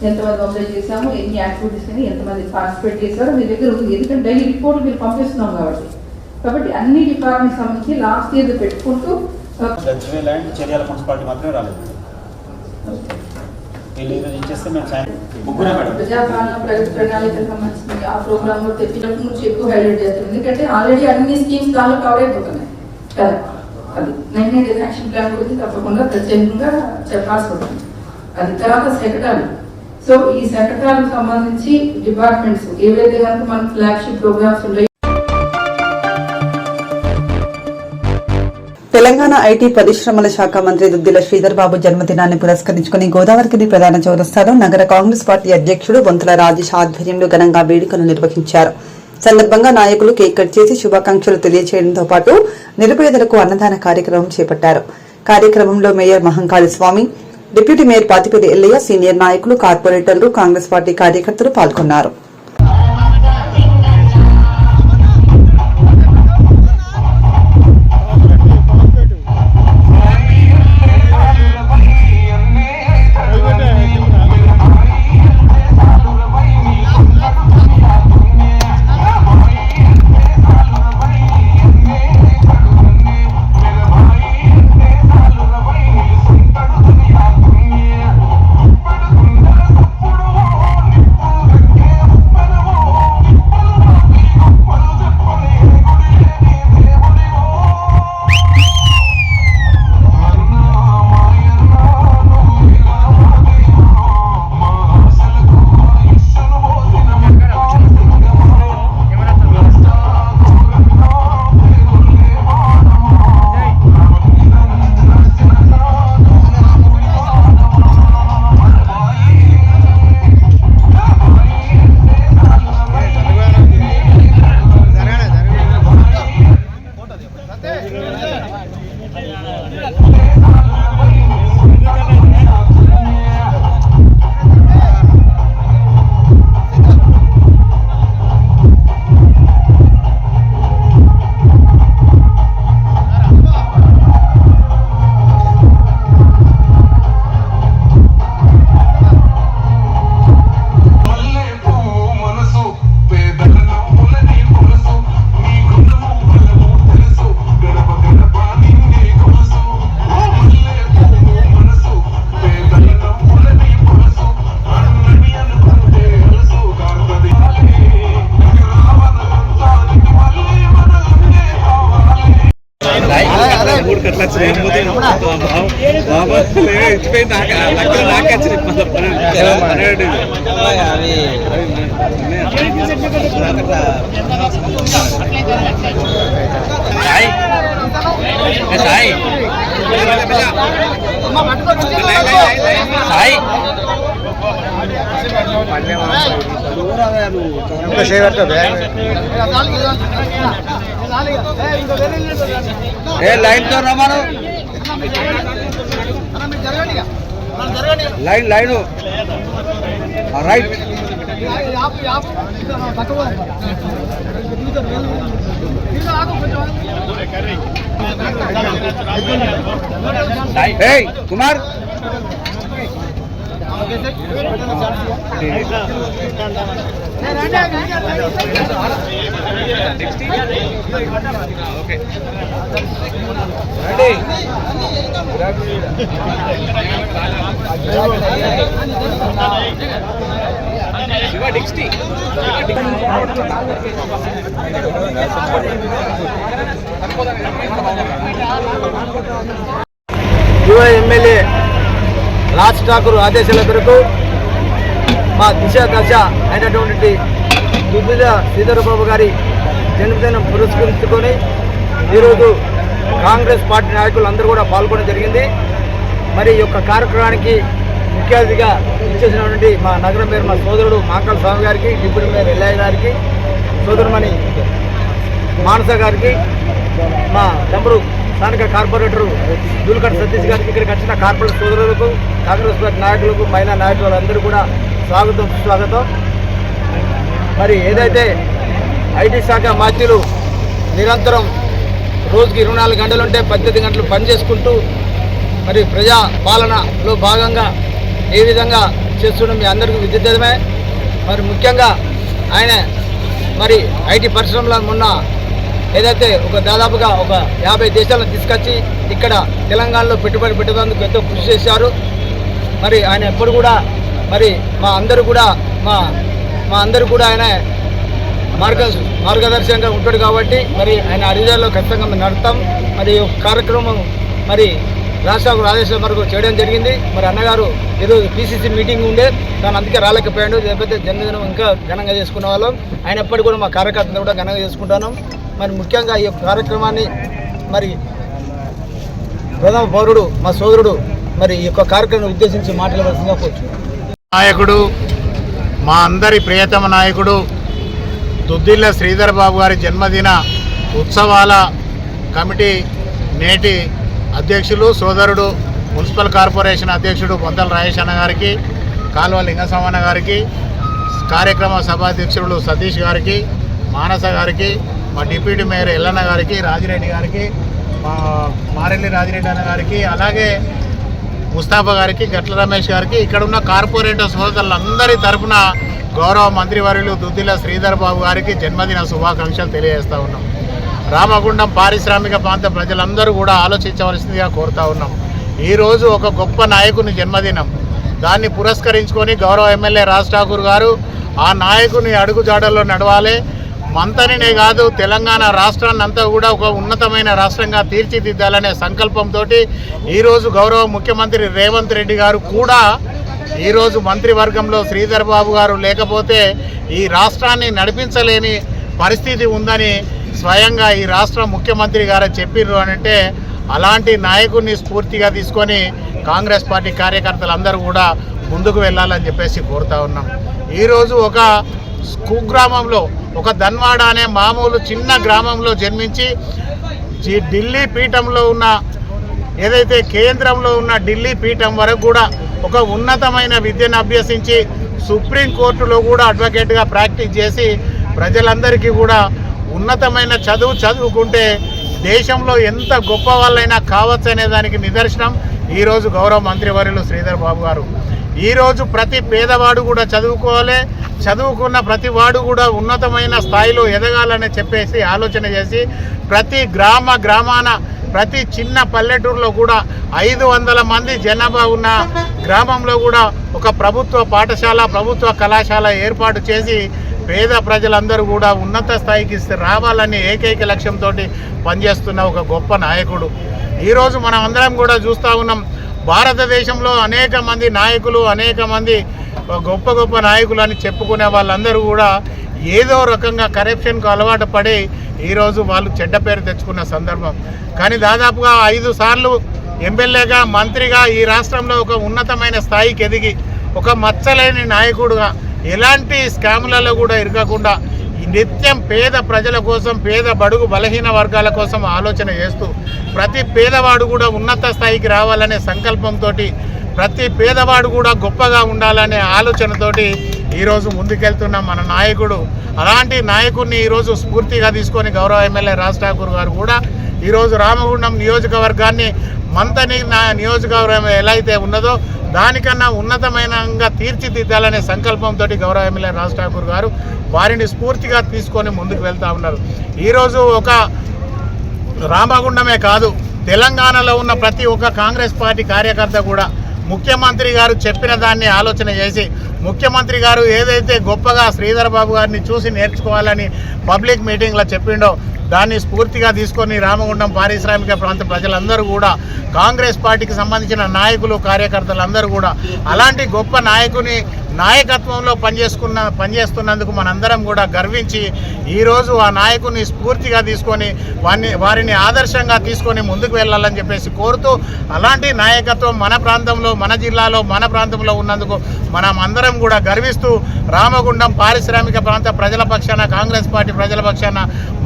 ఎంతమంది అప్లై చేశాము, ఎన్ని యాక్టివిటీస్ అని ఎంతమంది పార్టిసిపేట్ చేశారో మీ దగ్గర ఉంది. ఎందుకంటే డైలీ రిపోర్ట్ మీరు పంపిస్తున్నాం కాబట్టి అన్ని డిపార్ట్మెంట్ సంబంధించి లాస్ట్ ఇయర్ పెట్టుకుంటూ చర్యల మున్సిపాలిటీ మాత్రమే రాలేదు. ప్రజాపాలన ప్రగతి ప్రణాళికకు సంబంధించి ఆ ప్రోగ్రామ్ లో తెప్పినప్పటి నుంచి ఎక్కువ హైలైట్ చేస్తుంది. ఎందుకంటే ఆల్రెడీ అన్ని స్కీమ్స్ దానిలో కవర్ అయిపోతున్నాయి కదా. అది 99 డేస్ యాక్షన్ ప్లాన్ గురించి తప్పకుండా ప్రత్యేకంగా చెప్పాల్సి ఉంటుంది. అది తర్వాత సెక్రటరీ. సో ఈ సెక్రటరీకి సంబంధించి డిపార్ట్మెంట్స్ ఏవైతే కనుక మన ఫ్లాగ్షిప్ ప్రోగ్రామ్స్ ఉన్నాయి. తెలంగాణ ఐటీ పరిశ్రమల శాఖ మంత్రి దుద్దిల శ్రీధర్ బాబు జన్మదినాన్ని పురస్కరించుకుని గోదావరిగిరి ప్రధాన చౌరస్తాలో నగర కాంగ్రెస్ పార్టీ అధ్యక్షుడు బొంతల రాజేష్ ఆధ్వర్యంలో ఘనంగా వేడుకలు నిర్వహించారు. సందర్భంగా నాయకులు కేక్ కట్ చేసి శుభాకాంక్షలు తెలియజేయడంతో పాటు నిరుపేదలకు అన్నదాన కార్యక్రమం చేపట్టారు. కార్యక్రమంలో మేయర్ మహంకాళి స్వామి, deputy mayor Patipalli Ellaiah, senior నాయకులు, కార్పొరేటర్లు, కాంగ్రెస్ పార్టీ కార్యకర్తలు పాల్గొన్నారు. లైన్ తో రమ్మను లైన్ లైన్ రైట్ కుమార్ యువ ఎమ్మెల్యే రాజ్ ఠాకూర్ ఆదేశాల మేరకు మా దిశ దశ అయినటువంటి దుద్దిల శ్రీధరబాబు గారి జన్మదినం పురస్కరించుకొని ఈరోజు కాంగ్రెస్ పార్టీ నాయకులు అందరూ కూడా పాల్గొనడం జరిగింది. మరి ఈ యొక్క కార్యక్రమానికి ముఖ్య అతిథిగా ఇచ్చేసినటువంటి మా నగరం మేయర్ మా సోదరుడు మాకల్ స్వామి గారికి, డిప్యూటీ మేయర్ ఎల్లయ్య గారికి, సోదరుమణి మానస గారికి, మా తమ్ముడు స్థానిక కార్పొరేటరు దూల్కట్ సతీష్ గారికి, ఇక్కడికి వచ్చిన కార్పొరేటర్ సోదరులకు, కాంగ్రెస్ పార్టీ నాయకులకు, మహిళా నాయకులందరూ కూడా స్వాగతం సుస్వాగతం. మరి ఏదైతే ఐటీ శాఖ మాత్యులు నిరంతరం రోజుకి 24 గంటలుంటే 18 గంటలు పనిచేసుకుంటూ మరి ప్రజా పాలనలో భాగంగా ఏ విధంగా చేస్తుండడం మీ అందరికీ విదితమే. మరి ముఖ్యంగా ఆయన మరి ఐటీ పరిశ్రమలో మొన్న ఏదైతే దాదాపుగా 50 దేశాలను తీసుకొచ్చి ఇక్కడ తెలంగాణలో పెట్టుబడి పెట్టేందుకు ఎంతో కృషి చేశారు. మరి ఆయన ఎప్పుడు కూడా మరి మా అందరూ కూడా ఆయన మార్గదర్శకంగా ఉంటాడు కాబట్టి మరి ఆయన అడిగాల్లో ఖచ్చితంగా మేము నడుస్తాం. మరి ఈ కార్యక్రమం మరి రాష్ట్ర ఆదేశాల మేరకు చేయడం జరిగింది. మరి అన్నగారు ఈరోజు PCC మీటింగ్ ఉండే దాని అందుకే రాలేకపోయాడు. లేకపోతే జన్మదినం ఇంకా ఘనంగా చేసుకునే వాళ్ళం. ఆయన ఎప్పటికీ కూడా మా కార్యకర్తలు కూడా ఘనంగా చేసుకుంటున్నాం. మరి ముఖ్యంగా ఈ కార్యక్రమాన్ని మరి ప్రథమ పౌరుడు మా సోదరుడు మరి ఈ యొక్క కార్యక్రమం ఉద్దేశించి మాట్లాడవలసిందిగా కోరుచున్నాను. నాయకుడు మా అందరి ప్రియతమ నాయకుడు దుద్దిల్ల శ్రీధర్ బాబు గారి జన్మదిన ఉత్సవాల కమిటీ నేటి అధ్యక్షులు సోదరుడు మున్సిపల్ కార్పొరేషన్ అధ్యక్షుడు బొంతల రాజేష్ అన్న గారికి, కాలువ లింగస్వామన్న గారికి, కార్యక్రమ సభాధ్యక్షుడు సతీష్ గారికి, మానస గారికి, మా డిప్యూటీ మేయర్ ఎల్లన్న గారికి, రాజిరెడ్డి గారికి, మా మారెల్లి రాజిరెడ్డి అన్న గారికి, అలాగే ముస్తాఫా గారికి, గట్ల రమేష్ గారికి, ఇక్కడ ఉన్న కార్పొరేటర్ సోదరులందరి తరఫున గౌరవ మంత్రివర్యులు దుద్దిల శ్రీధర్ బాబు గారికి జన్మదిన శుభాకాంక్షలు తెలియజేస్తూ ఉన్నాం. రామగుండం పారిశ్రామిక ప్రాంత ప్రజలందరూ కూడా ఆలోచించవలసిందిగా కోరుతా ఉన్నాం. ఈరోజు ఒక గొప్ప నాయకుని జన్మదినం. దాన్ని పురస్కరించుకొని గౌరవ ఎమ్మెల్యే రాజ్ ఠాకూర్ గారు ఆ నాయకుని అడుగుజాడల్లో నడవాలి. మంతనినే కాదు తెలంగాణ రాష్ట్రాన్ని అంతా కూడా ఒక ఉన్నతమైన రాష్ట్రంగా తీర్చిదిద్దాలనే సంకల్పంతో ఈరోజు గౌరవ ముఖ్యమంత్రి రేవంత్ రెడ్డి గారు కూడా ఈరోజు మంత్రివర్గంలో శ్రీధర్ బాబు గారు లేకపోతే ఈ రాష్ట్రాన్ని నడిపించలేని పరిస్థితి ఉందని స్వయంగా ఈ రాష్ట్ర ముఖ్యమంత్రి గారు చెప్పిర్రు అంటే అలాంటి నాయకుడిని స్ఫూర్తిగా తీసుకొని కాంగ్రెస్ పార్టీ కార్యకర్తలందరూ కూడా ముందుకు వెళ్ళాలని చెప్పేసి కోరుతా ఉన్నాం. ఈరోజు ఒక కుగ్రామంలో ఒక ధన్వాడ అనే మామూలు చిన్న గ్రామంలో జన్మించి ఢిల్లీ పీఠంలో ఉన్న ఏదైతే కేంద్రంలో ఉన్న ఢిల్లీ పీఠం వరకు కూడా ఒక ఉన్నతమైన విద్యను అభ్యసించి సుప్రీంకోర్టులో కూడా అడ్వకేట్గా ప్రాక్టీస్ చేసి ప్రజలందరికీ కూడా ఉన్నతమైన చదువుకుంటే దేశంలో ఎంత గొప్ప వాళ్ళైనా కావచ్చు అనే దానికి నిదర్శనం ఈరోజు గౌరవ మంత్రివర్యులు శ్రీధర్ బాబు గారు. ఈరోజు ప్రతి పేదవాడు కూడా చదువుకోవాలి, చదువుకున్న ప్రతి వాడు కూడా ఉన్నతమైన స్థాయిలో ఎదగాలని చెప్పేసి ఆలోచన చేసి ప్రతి గ్రామాన ప్రతి చిన్న పల్లెటూరులో కూడా 500 మంది జనాభా ఉన్న గ్రామంలో కూడా ఒక ప్రభుత్వ పాఠశాల, ప్రభుత్వ కళాశాల ఏర్పాటు చేసి పేద ప్రజలందరూ కూడా ఉన్నత స్థాయికి రావాలని ఏకైక లక్ష్యంతో పనిచేస్తున్న ఒక గొప్ప నాయకుడు. ఈరోజు మనం అందరం కూడా చూస్తూ ఉన్నాం, భారతదేశంలో అనేక మంది నాయకులు, అనేక మంది గొప్ప గొప్ప నాయకులు అని చెప్పుకునే వాళ్ళందరూ కూడా ఏదో రకంగా కరప్షన్కు అలవాటు పడి ఈరోజు వాళ్ళు చెడ్డ పేరు తెచ్చుకున్న సందర్భం. కానీ దాదాపుగా 5 సార్లు ఎమ్మెల్యేగా, మంత్రిగా ఈ రాష్ట్రంలో ఒక ఉన్నతమైన స్థాయికి ఎదిగి ఒక మచ్చలేని నాయకుడుగా ఎలాంటి స్కాములలో కూడా ఇరగకుండా నిత్యం పేద ప్రజల కోసం, పేద బడుగు బలహీన వర్గాల కోసం ఆలోచన చేస్తూ ప్రతి పేదవాడు కూడా ఉన్నత స్థాయికి రావాలనే సంకల్పంతో, ప్రతి పేదవాడు కూడా గొప్పగా ఉండాలనే ఆలోచనతోటి ఈరోజు ముందుకెళ్తున్న మన నాయకుడు. అలాంటి నాయకుడిని ఈరోజు స్ఫూర్తిగా తీసుకొని గౌరవ ఎమ్మెల్యే రాజ్ ఠాకూర్ గారు కూడా ఈరోజు రామగుండం నియోజకవర్గాన్ని మంతని నియోజకవర్గం ఎలా అయితే ఉన్నదో దానికన్నా ఉన్నతమైనగా తీర్చిదిద్దాలనే సంకల్పంతో గౌరవ ఎమ్మెల్యే రాజ్ ఠాకూర్ గారు వారిని స్ఫూర్తిగా తీసుకొని ముందుకు వెళ్తూ ఉన్నారు. ఈరోజు ఒక రామగుండమే కాదు, తెలంగాణలో ఉన్న ప్రతి ఒక్క కాంగ్రెస్ పార్టీ కార్యకర్త కూడా ముఖ్యమంత్రి గారు చెప్పిన దాన్ని ఆలోచన చేసి, ముఖ్యమంత్రి గారు ఏదైతే గొప్పగా శ్రీధర్ బాబు గారిని చూసి నేర్చుకోవాలని పబ్లిక్ మీటింగ్లో చెప్పిండో దాన్ని స్ఫూర్తిగా తీసుకొని రామగుండం పారిశ్రామిక ప్రాంత ప్రజలందరూ కూడా, కాంగ్రెస్ పార్టీకి సంబంధించిన నాయకులు, కార్యకర్తలందరూ కూడా అలాంటి గొప్ప నాయకుని నాయకత్వంలో పనిచేస్తున్నందుకు మనందరం కూడా గర్వించి ఈరోజు ఆ నాయకుని స్ఫూర్తిగా తీసుకొని వారిని ఆదర్శంగా తీసుకొని ముందుకు వెళ్ళాలని చెప్పేసి కోరుతూ, అలాంటి నాయకత్వం మన ప్రాంతంలో, మన జిల్లాలో, మన ప్రాంతంలో ఉన్నందుకు మనం అందరం కూడా గర్విస్తూ రామగుండం పారిశ్రామిక ప్రాంత ప్రజల పక్షాన, కాంగ్రెస్ పార్టీ ప్రజల పక్షాన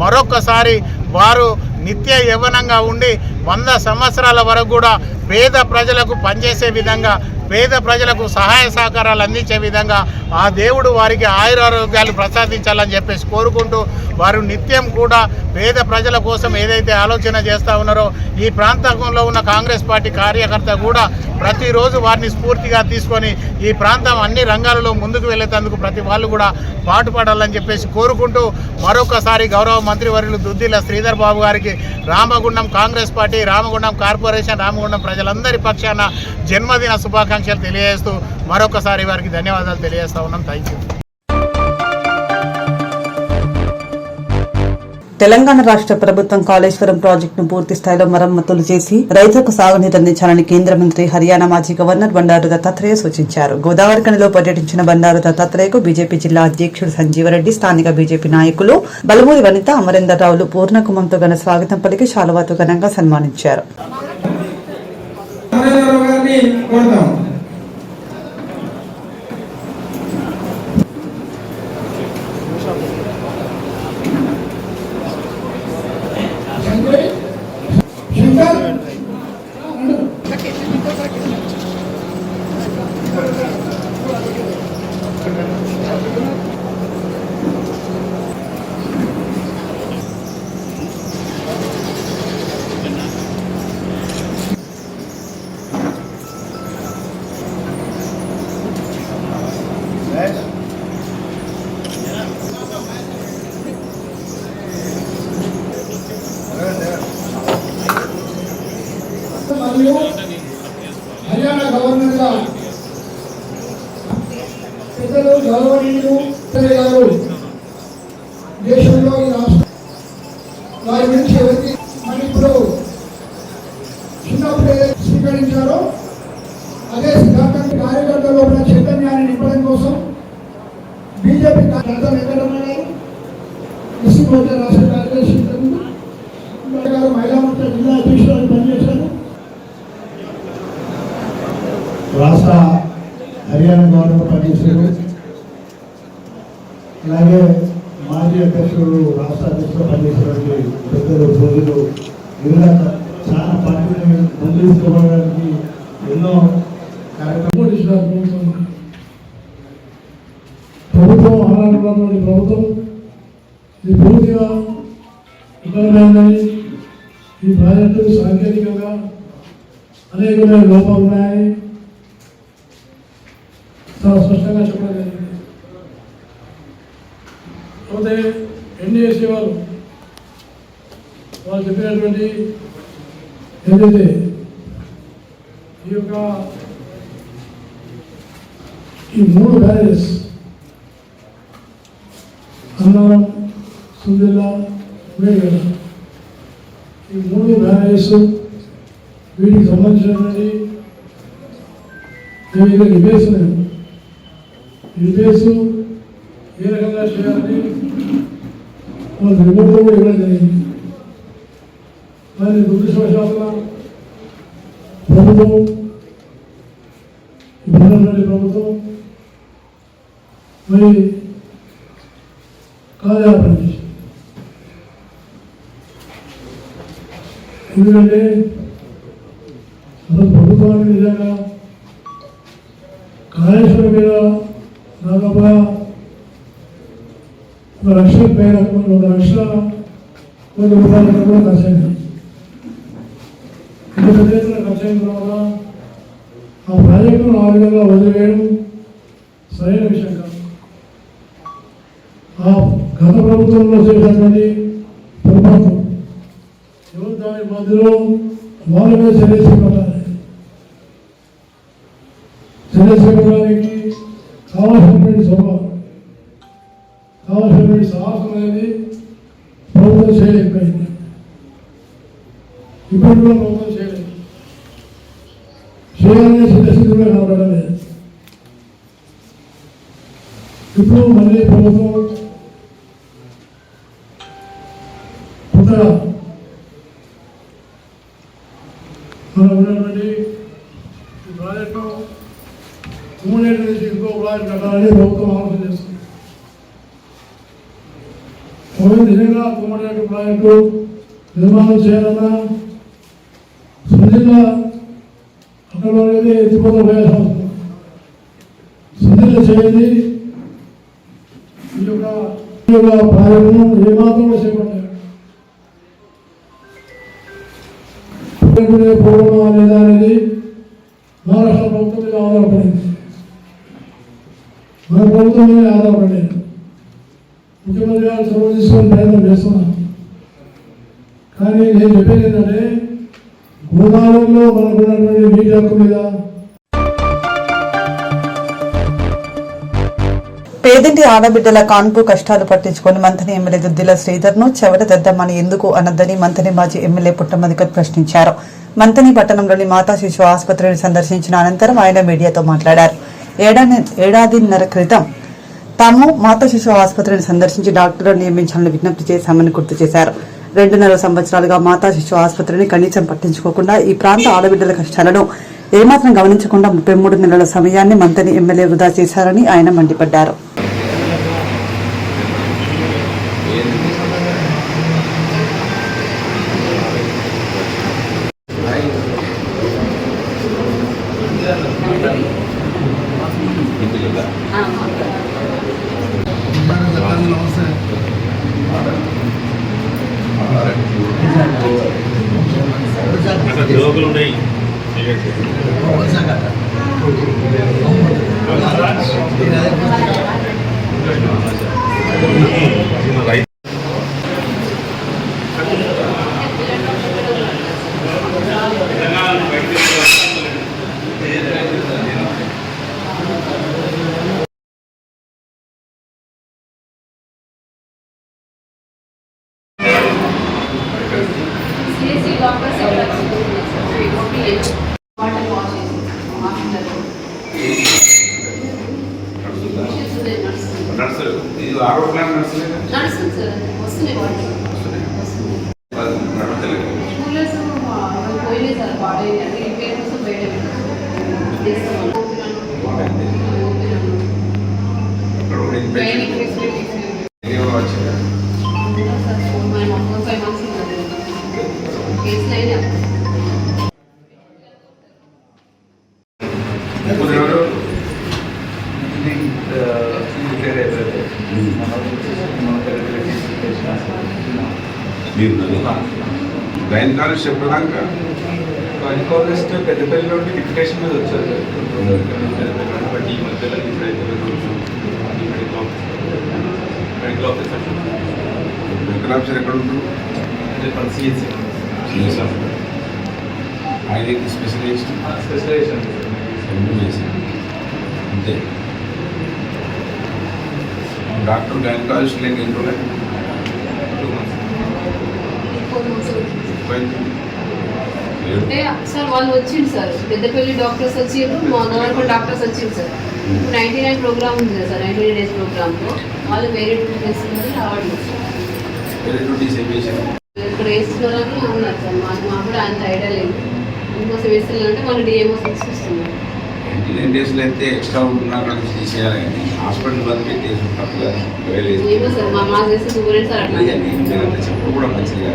మరొక్కసారి వారు నిత్య యవ్వనంగా ఉండి 100 సంవత్సరాల వరకు కూడా పేద ప్రజలకు పనిచేసే విధంగా, పేద ప్రజలకు సహాయ సహకారాలు అందించే విధంగా ఆ దేవుడు వారికి ఆయురారోగ్యాలు ప్రసాదించాలని చెప్పేసి కోరుకుంటూ, వారు నిత్యం కూడా పేద ప్రజల కోసం ఏదైతే ఆలోచన చేస్తూ ఉన్నారో ఈ ప్రాంతంలో ఉన్న కాంగ్రెస్ పార్టీ కార్యకర్త కూడా ప్రతిరోజు వారిని స్ఫూర్తిగా తీసుకొని ఈ ప్రాంతం అన్ని రంగాలలో ముందుకు వెళ్ళేందుకు ప్రతి వాళ్ళు కూడా పాటుపడాలని చెప్పేసి కోరుకుంటూ, మరొకసారి గౌరవ మంత్రివర్యులు దుద్దిల్ల శ్రీధర్ బాబు గారికి రామగుండం కాంగ్రెస్ పార్టీ, రామగుండం కార్పొరేషన్, రామగుండం ప్రజలందరి పక్షాన జన్మదిన శుభాకాంక్షలు తెలియజేస్తూ మరొకసారి వారికి ధన్యవాదాలు తెలియజేస్తా ఉన్నాం. Thank you. తెలంగాణ రాష్ట్ర ప్రభుత్వం కాళేశ్వరం ప్రాజెక్టును పూర్తి స్థాయిలో మరమ్మతులు చేసి రైతులకు సాగునీరు అందించాలని కేంద్ర మంత్రి, హర్యానా మాజీ గవర్నర్ బండారు దత్తాత్రేయ సూచించారు. గోదావరిఖనిలో పర్యటించిన బండారు దత్తాత్రేయకు బీజేపీ జిల్లా అధ్యక్షుడు సంజీవరెడ్డి, స్థానిక బీజేపీ నాయకులు బలమూరి వనిత, అమరేందర్ రావులు పూర్ణకుమంతో ఘన స్వాగతం పలికి శాలువాతో ఘనంగా సన్మానించారు. హర్యానా గవర్నర్గా పెద్దలు గౌరవనీయులు గారు దేశంలో ఈ రాష్ట్రం వారి నుంచి ఎవరికి మరి ఇప్పుడు చిన్నప్పుడు ఏదైతే స్వీకరించారో అదే సిద్ధాంతం కార్యకర్తలో ఉన్న చైతన్యాన్ని నింపడం కోసం బీజేపీ గత వెంకటరమణ ఎస్సీ మోర్చా రాష్ట్ర కార్యదర్శి గారు, మహిళా మోర్చా జిల్లా అధ్యక్షులు పనిచేశారు. రాష్ట్ర హర్యానా గవర్నర్ పనిచేశారు. అలాగే మాజీ అధ్యక్షుడు, రాష్ట్ర అధ్యక్షుడు పనిచేసినటువంటి పెద్దలు, రోజులు ఇలా చాలా పార్టీని ముందు తీసుకోవడానికి ఎన్నో కార్యక్రమాలు ప్రభుత్వం ఆనందంలోని ప్రభుత్వం ఇది పూర్తిగా విఫలమైందని, ఈ ప్రాజెక్టు సాంకేతికంగా అనేకమైన లోపాలు ఉన్నాయని చాలా స్పష్టంగా చెప్పడం జరిగింది. కాకపోతే ఎన్డీఏసీ వాళ్ళు చెప్పినటువంటి ఏదైతే ఈ యొక్క ఈ 3 బ్యారేజెస్ అన్నవరం, సుందిల్ల, మేడిగడ్డ, ఈ 3 బ్యారేజెస్ వీటికి సంబంధించినటువంటి ఏవైతే రిపేర్స్ ఉన్నాయో రిపేర్స్ ఏ రకంగా చేయాలని వాళ్ళ రిమోట్లో కూడా ఇవ్వడం జరిగింది. కానీ దురదృష్టవశాత్తున ప్రభుత్వం ఇప్పుడున్నటువంటి ప్రభుత్వం మరి కార్యాలయం చేసింది. ఎందుకంటే అసలు ప్రభుత్వానికి నిజంగా కాళేశ్వరం మీద దాదాపు 1 లక్షల పైన 1 లక్షల కోట్ల రూపాయల కూడా ఖర్చు అయింది. ఇంత పెద్ద ఎత్తున ఖర్చు అయిన తర్వాత ఆ ప్రాజెక్టును ఆ విధంగా వదిలివేయడం సరైన విషయం కాదు. ఆ గత ప్రభుత్వంలో చేసినటువంటి పొరపాటు ఎవరు దాని మధ్యలో వాళ్ళ మీద చర్య చేపట్టాలి. చర్య చేపట్టడానికి కావాల్సినటువంటి స్వభావం కావాల్సినటువంటి సాహసం అనేది ప్రభుత్వం చేయలేకపోయింది. ఇప్పటి కూడా ప్రభుత్వం చేయలేదు. చేయాలనే సిద్ధస్థితిలో కనబడలేదు. ఇప్పుడు మళ్ళీ ప్రభుత్వం కొత్తగా మనం ఉన్నటువంటి ఈ ప్రాజెక్టు కుమ్మడేటి నుంచి ఇంకో ప్రాజెక్ట్ కట్టాలని ప్రభుత్వం ఆలోచన చేస్తుంది. ఒకవేళ నిజంగా కుమ్మడేటి ప్రాజెక్టు నిర్మాణం చేయాలన్నా సుందిల్ల అక్కడ అనేది ఎత్తిపోత ప్రయాసం అవుతుంది. సుందిల్ల చేయండి ఈ యొక్క ప్రాజెక్టును ఏమాత్రం కూడా చేపట్టారు. పూర్వమా లేదా అనేది మహారాష్ట్ర ప్రభుత్వం మీద ఆధారపడింది. మన ప్రభుత్వం మీద ఆధారపడలేదు. ముఖ్యమంత్రి గారు చొరవ తీసుకొని ప్రయత్నం చేస్తున్నాం. కానీ నేను చెప్పేది ఏంటంటే గోదావరిలో మనకు ఉన్నటువంటి నీటి హక్కు మీద పేదింటి ఆడబిడ్డల కాన్పు కష్టాలు పట్టించుకొని మంథని ఎమ్మెల్యే దుద్దిల శ్రీధర్ ను చెవట తెద్దామని ఎందుకు అనద్దని మంథని మాజీ ఎమ్మెల్యే పుట్టమధికర్ ప్రశ్నించారు. మంథని పట్టణంలోని మాతా శిశు ఆసుపత్రిని సందర్శించిన అనంతరం ఆయన మీడియాతో మాట్లాడారు. ఏడాదిన్నర క్రితం తాము మాతా శిశు ఆసుపత్రిని సందర్శించి డాక్టర్లను నియమించాలని విజ్ఞప్తి చేశామని గుర్తు చేశారు. 2.5 సంవత్సరాలుగా మాతా శిశు ఆసుపత్రిని కనీసం పట్టించుకోకుండా ఈ ప్రాంత ఆడబిడ్డల కష్టాలను ఏమాత్రం గమనించకుండా 33 నెలల సమయాన్ని మంథని ఎమ్మెల్యే వృధా చేశారని ఆయన మండిపడ్డారు. గైనకాలజిస్ట్ చెప్పడాక గైనకాలజిస్ట్ పెద్దపల్లి నుండి డిప్యుటేషన్ మీద వచ్చారు. బట్ ఈ మధ్యలో మెడికల్ ఆఫీసర్ మెడికల్ ఆఫీసర్ ఎక్కడ ఉంటారు? సిఎస్సి ఆయన స్పెషలైజేషన్ అంతే. డాక్టర్ గైనకాలజిస్ట్ లేని ఎన్ని రోజులు? 2 months. 7 అంటే సార్ వాళ్ళు వచ్చింది సార్, పెద్దపల్లి డాక్టర్స్ వచ్చిండ్రు, నగరపల్లి డాక్టర్స్ వచ్చింది సార్. 99 ప్రోగ్రామ్ ఉంది కదా సార్, 99 డేస్ ప్రోగ్రామ్లో వాళ్ళు వేరే డ్యూటీ చేస్తున్నారు, రావట్లేదు సార్. ఇక్కడ వేస్తున్నారని ఉన్నారు సార్, మాకు కూడా అంత ఐడియా లేదు. ఇంకోసం వేస్తున్నారంటే వాళ్ళు డిఎంఓ చూస్తున్నారు. 99 డేస్లో అయితే ఎక్స్ట్రా ఉంటున్నారు తీసేయాలి, హాస్పిటల్ బంద్ పెట్టేసి తప్పుగా ఏమో సార్ మాకు చేస్తే సూపరెంట్ సార్ అట్లా చెప్పడం కూడా మంచిగా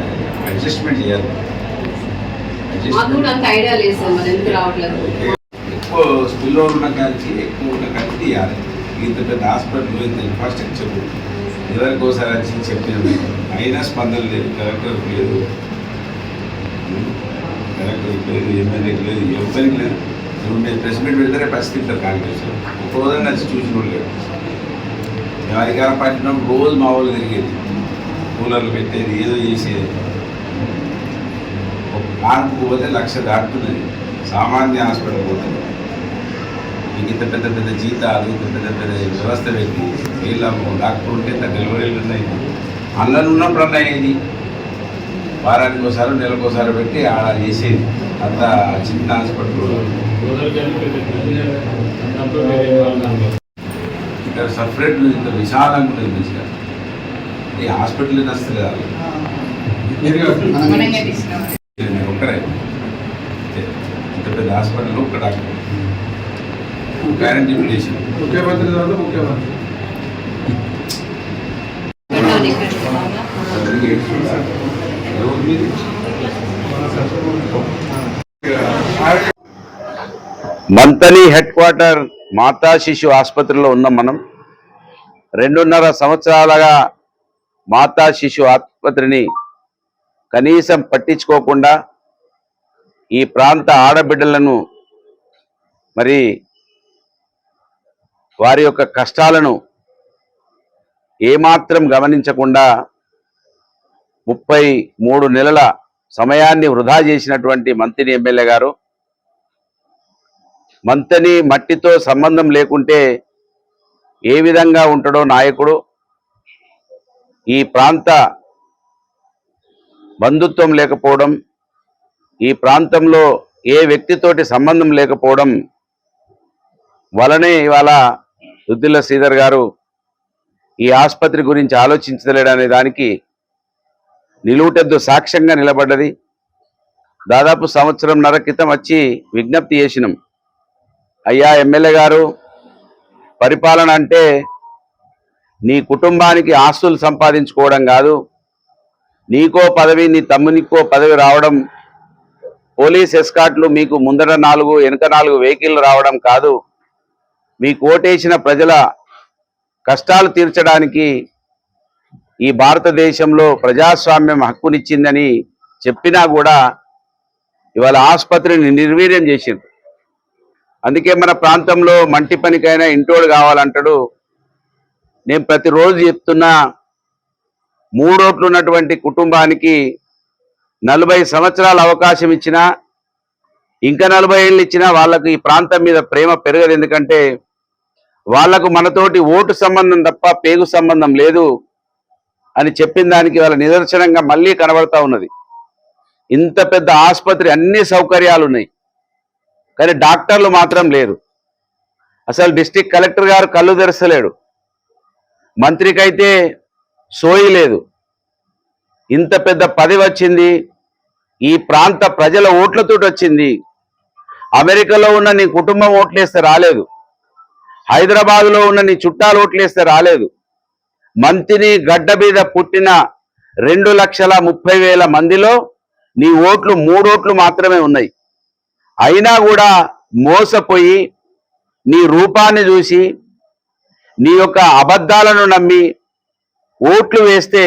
అడ్జస్ట్మెంట్ చేయాలి. మాకు కూడా అంత ఐడియా లేదు సార్, మరి ఎందుకు రావట్లేదు. ఎక్కువ స్పిల్ ఓవర్ ఉన్న కాల్చి ఎక్కువ ఉన్న కాల్చి తీయాలి. ఇంత పెద్ద హాస్పిటల్ ఇంత ఇన్ఫ్రాస్ట్రక్చర్ ఎవరికి ఒకసారి వచ్చి చెప్పినాము, అయినా స్పందన లేదు. కలెక్టర్కి లేదు, కలెక్టర్కి లేదు, ఎమ్మెల్యేకి లేదు, ఎవరికి లేదు. మీరు ప్రెస్ మీట్ వెళ్తారే పరిస్థితి కాంగ్రెస్ ఒక రోజున వచ్చి చూసిన వాళ్ళు లేదు. మేము అధికారం పట్టినప్పుడు రోజు మా వాళ్ళు తిరిగేది, కూలర్లు పెట్టేది, ఏదో చేసేది. ఒక ప్లాంట్కి పోతే 1,00,000 దాటుతున్నది, సామాన్య హాస్పిటల్ పోతుంది. మీకు ఇంత పెద్ద పెద్ద జీతాలు, ఇంత పెద్ద పెద్ద వ్యవస్థ పెట్టి వీళ్ళ డాక్టర్ ఉంటే ఇంత డెలివరీలు ఉన్నాయి. అన్నలు ఉన్నప్పుడు అన్న అయ్యేది, వారానికి ఒకసారి నెలకు ఒకసారి పెట్టి ఆడ చేసేది. అంత చిన్న హాస్పిటల్ ఇక్కడ సపరేట్ ఇంత విశాలంగా ఉంటుంది మంచిగా. ఈ హాస్పిటల్ నచ్చలేదు ఒక్కరే, ఇంత పెద్ద హాస్పిటల్లో ఒక డాక్టర్ గ్యారంటీ పేషెంట్. ముఖ్యమంత్రి తర్వాత ముఖ్యమంత్రి మంతని హెడ్ క్వార్టర్ మాతా శిశు ఆసుపత్రిలో ఉన్నాం మనం. 2.5 సంవత్సరాలుగా మాతా శిశు ఆసుపత్రిని కనీసం పట్టించుకోకుండా ఈ ప్రాంత ఆడబిడ్డలను మరి వారి యొక్క కష్టాలను ఏమాత్రం గమనించకుండా 33 నెలల సమయాన్ని వృధా చేసినటువంటి మంత్రి ఎమ్మెల్యే గారు, మంతని మట్టితో సంబంధం లేకుంటే ఏ విధంగా ఉంటాడో నాయకుడు, ఈ ప్రాంత బంధుత్వం లేకపోవడం, ఈ ప్రాంతంలో ఏ వ్యక్తితోటి సంబంధం లేకపోవడం వలనే ఇవాళ దుద్దిల్ల శ్రీధర్ గారు ఈ ఆసుపత్రి గురించి ఆలోచించలేడనే దానికి నిలువుటెద్దు సాక్ష్యంగా నిలబడ్డది. దాదాపు 1.5 సంవత్సరం క్రితం వచ్చి విజ్ఞప్తి చేసినాం, అయ్యా ఎమ్మెల్యే గారు, పరిపాలన అంటే నీ కుటుంబానికి ఆస్తులు సంపాదించుకోవడం కాదు, నీకో పదవి, నీ తమ్మునికో పదవి రావడం, పోలీస్ ఎస్కాట్లు మీకు ముందర 4 వెనుక 4 వెహికల్ రావడం కాదు, మీకు ఓటేసిన ప్రజల కష్టాలు తీర్చడానికి ఈ భారతదేశంలో ప్రజాస్వామ్యం హక్కునిచ్చిందని చెప్పినా కూడా ఇవాళ ఆసుపత్రిని నిర్వీర్యం చేసింది. అందుకే మన ప్రాంతంలో మంటి పనికైనా ఇంటోడు కావాలంటాడు. నేను ప్రతిరోజు చెప్తున్నా, 3 ఓట్లు ఉన్నటువంటి కుటుంబానికి 40 సంవత్సరాల అవకాశం ఇచ్చినా, ఇంకా 40 ఏళ్ళు ఇచ్చినా వాళ్ళకు ఈ ప్రాంతం మీద ప్రేమ పెరగదు. ఎందుకంటే వాళ్లకు మనతోటి ఓటు సంబంధం తప్ప పేగు సంబంధం లేదు అని చెప్పిన దానికి వాళ్ళ నిదర్శనంగా మళ్ళీ కనబడతా ఉన్నది. ఇంత పెద్ద ఆసుపత్రి, అన్ని సౌకర్యాలు ఉన్నాయి, కానీ డాక్టర్లు మాత్రం లేరు. అసలు డిస్ట్రిక్ట్ కలెక్టర్ గారు కళ్ళు తెరచలేడు, మంత్రికైతే సోయి లేదు. ఇంత పెద్ద పదవి వచ్చింది, ఈ ప్రాంత ప్రజల ఓట్లతో వచ్చింది. అమెరికాలో ఉన్న నీ కుటుంబం ఓట్లేస్తే రాలేదు, హైదరాబాద్లో ఉన్న నీ చుట్టాలు ఓట్లేస్తే రాలేదు. మంత్రిని గడ్డ మీద పుట్టిన 2,30,000 మందిలో నీ ఓట్లు 3 ఓట్లు మాత్రమే ఉన్నాయి. అయినా కూడా మోసపోయి నీ రూపాన్ని చూసి నీ యొక్క అబద్ధాలను నమ్మి ఓట్లు వేస్తే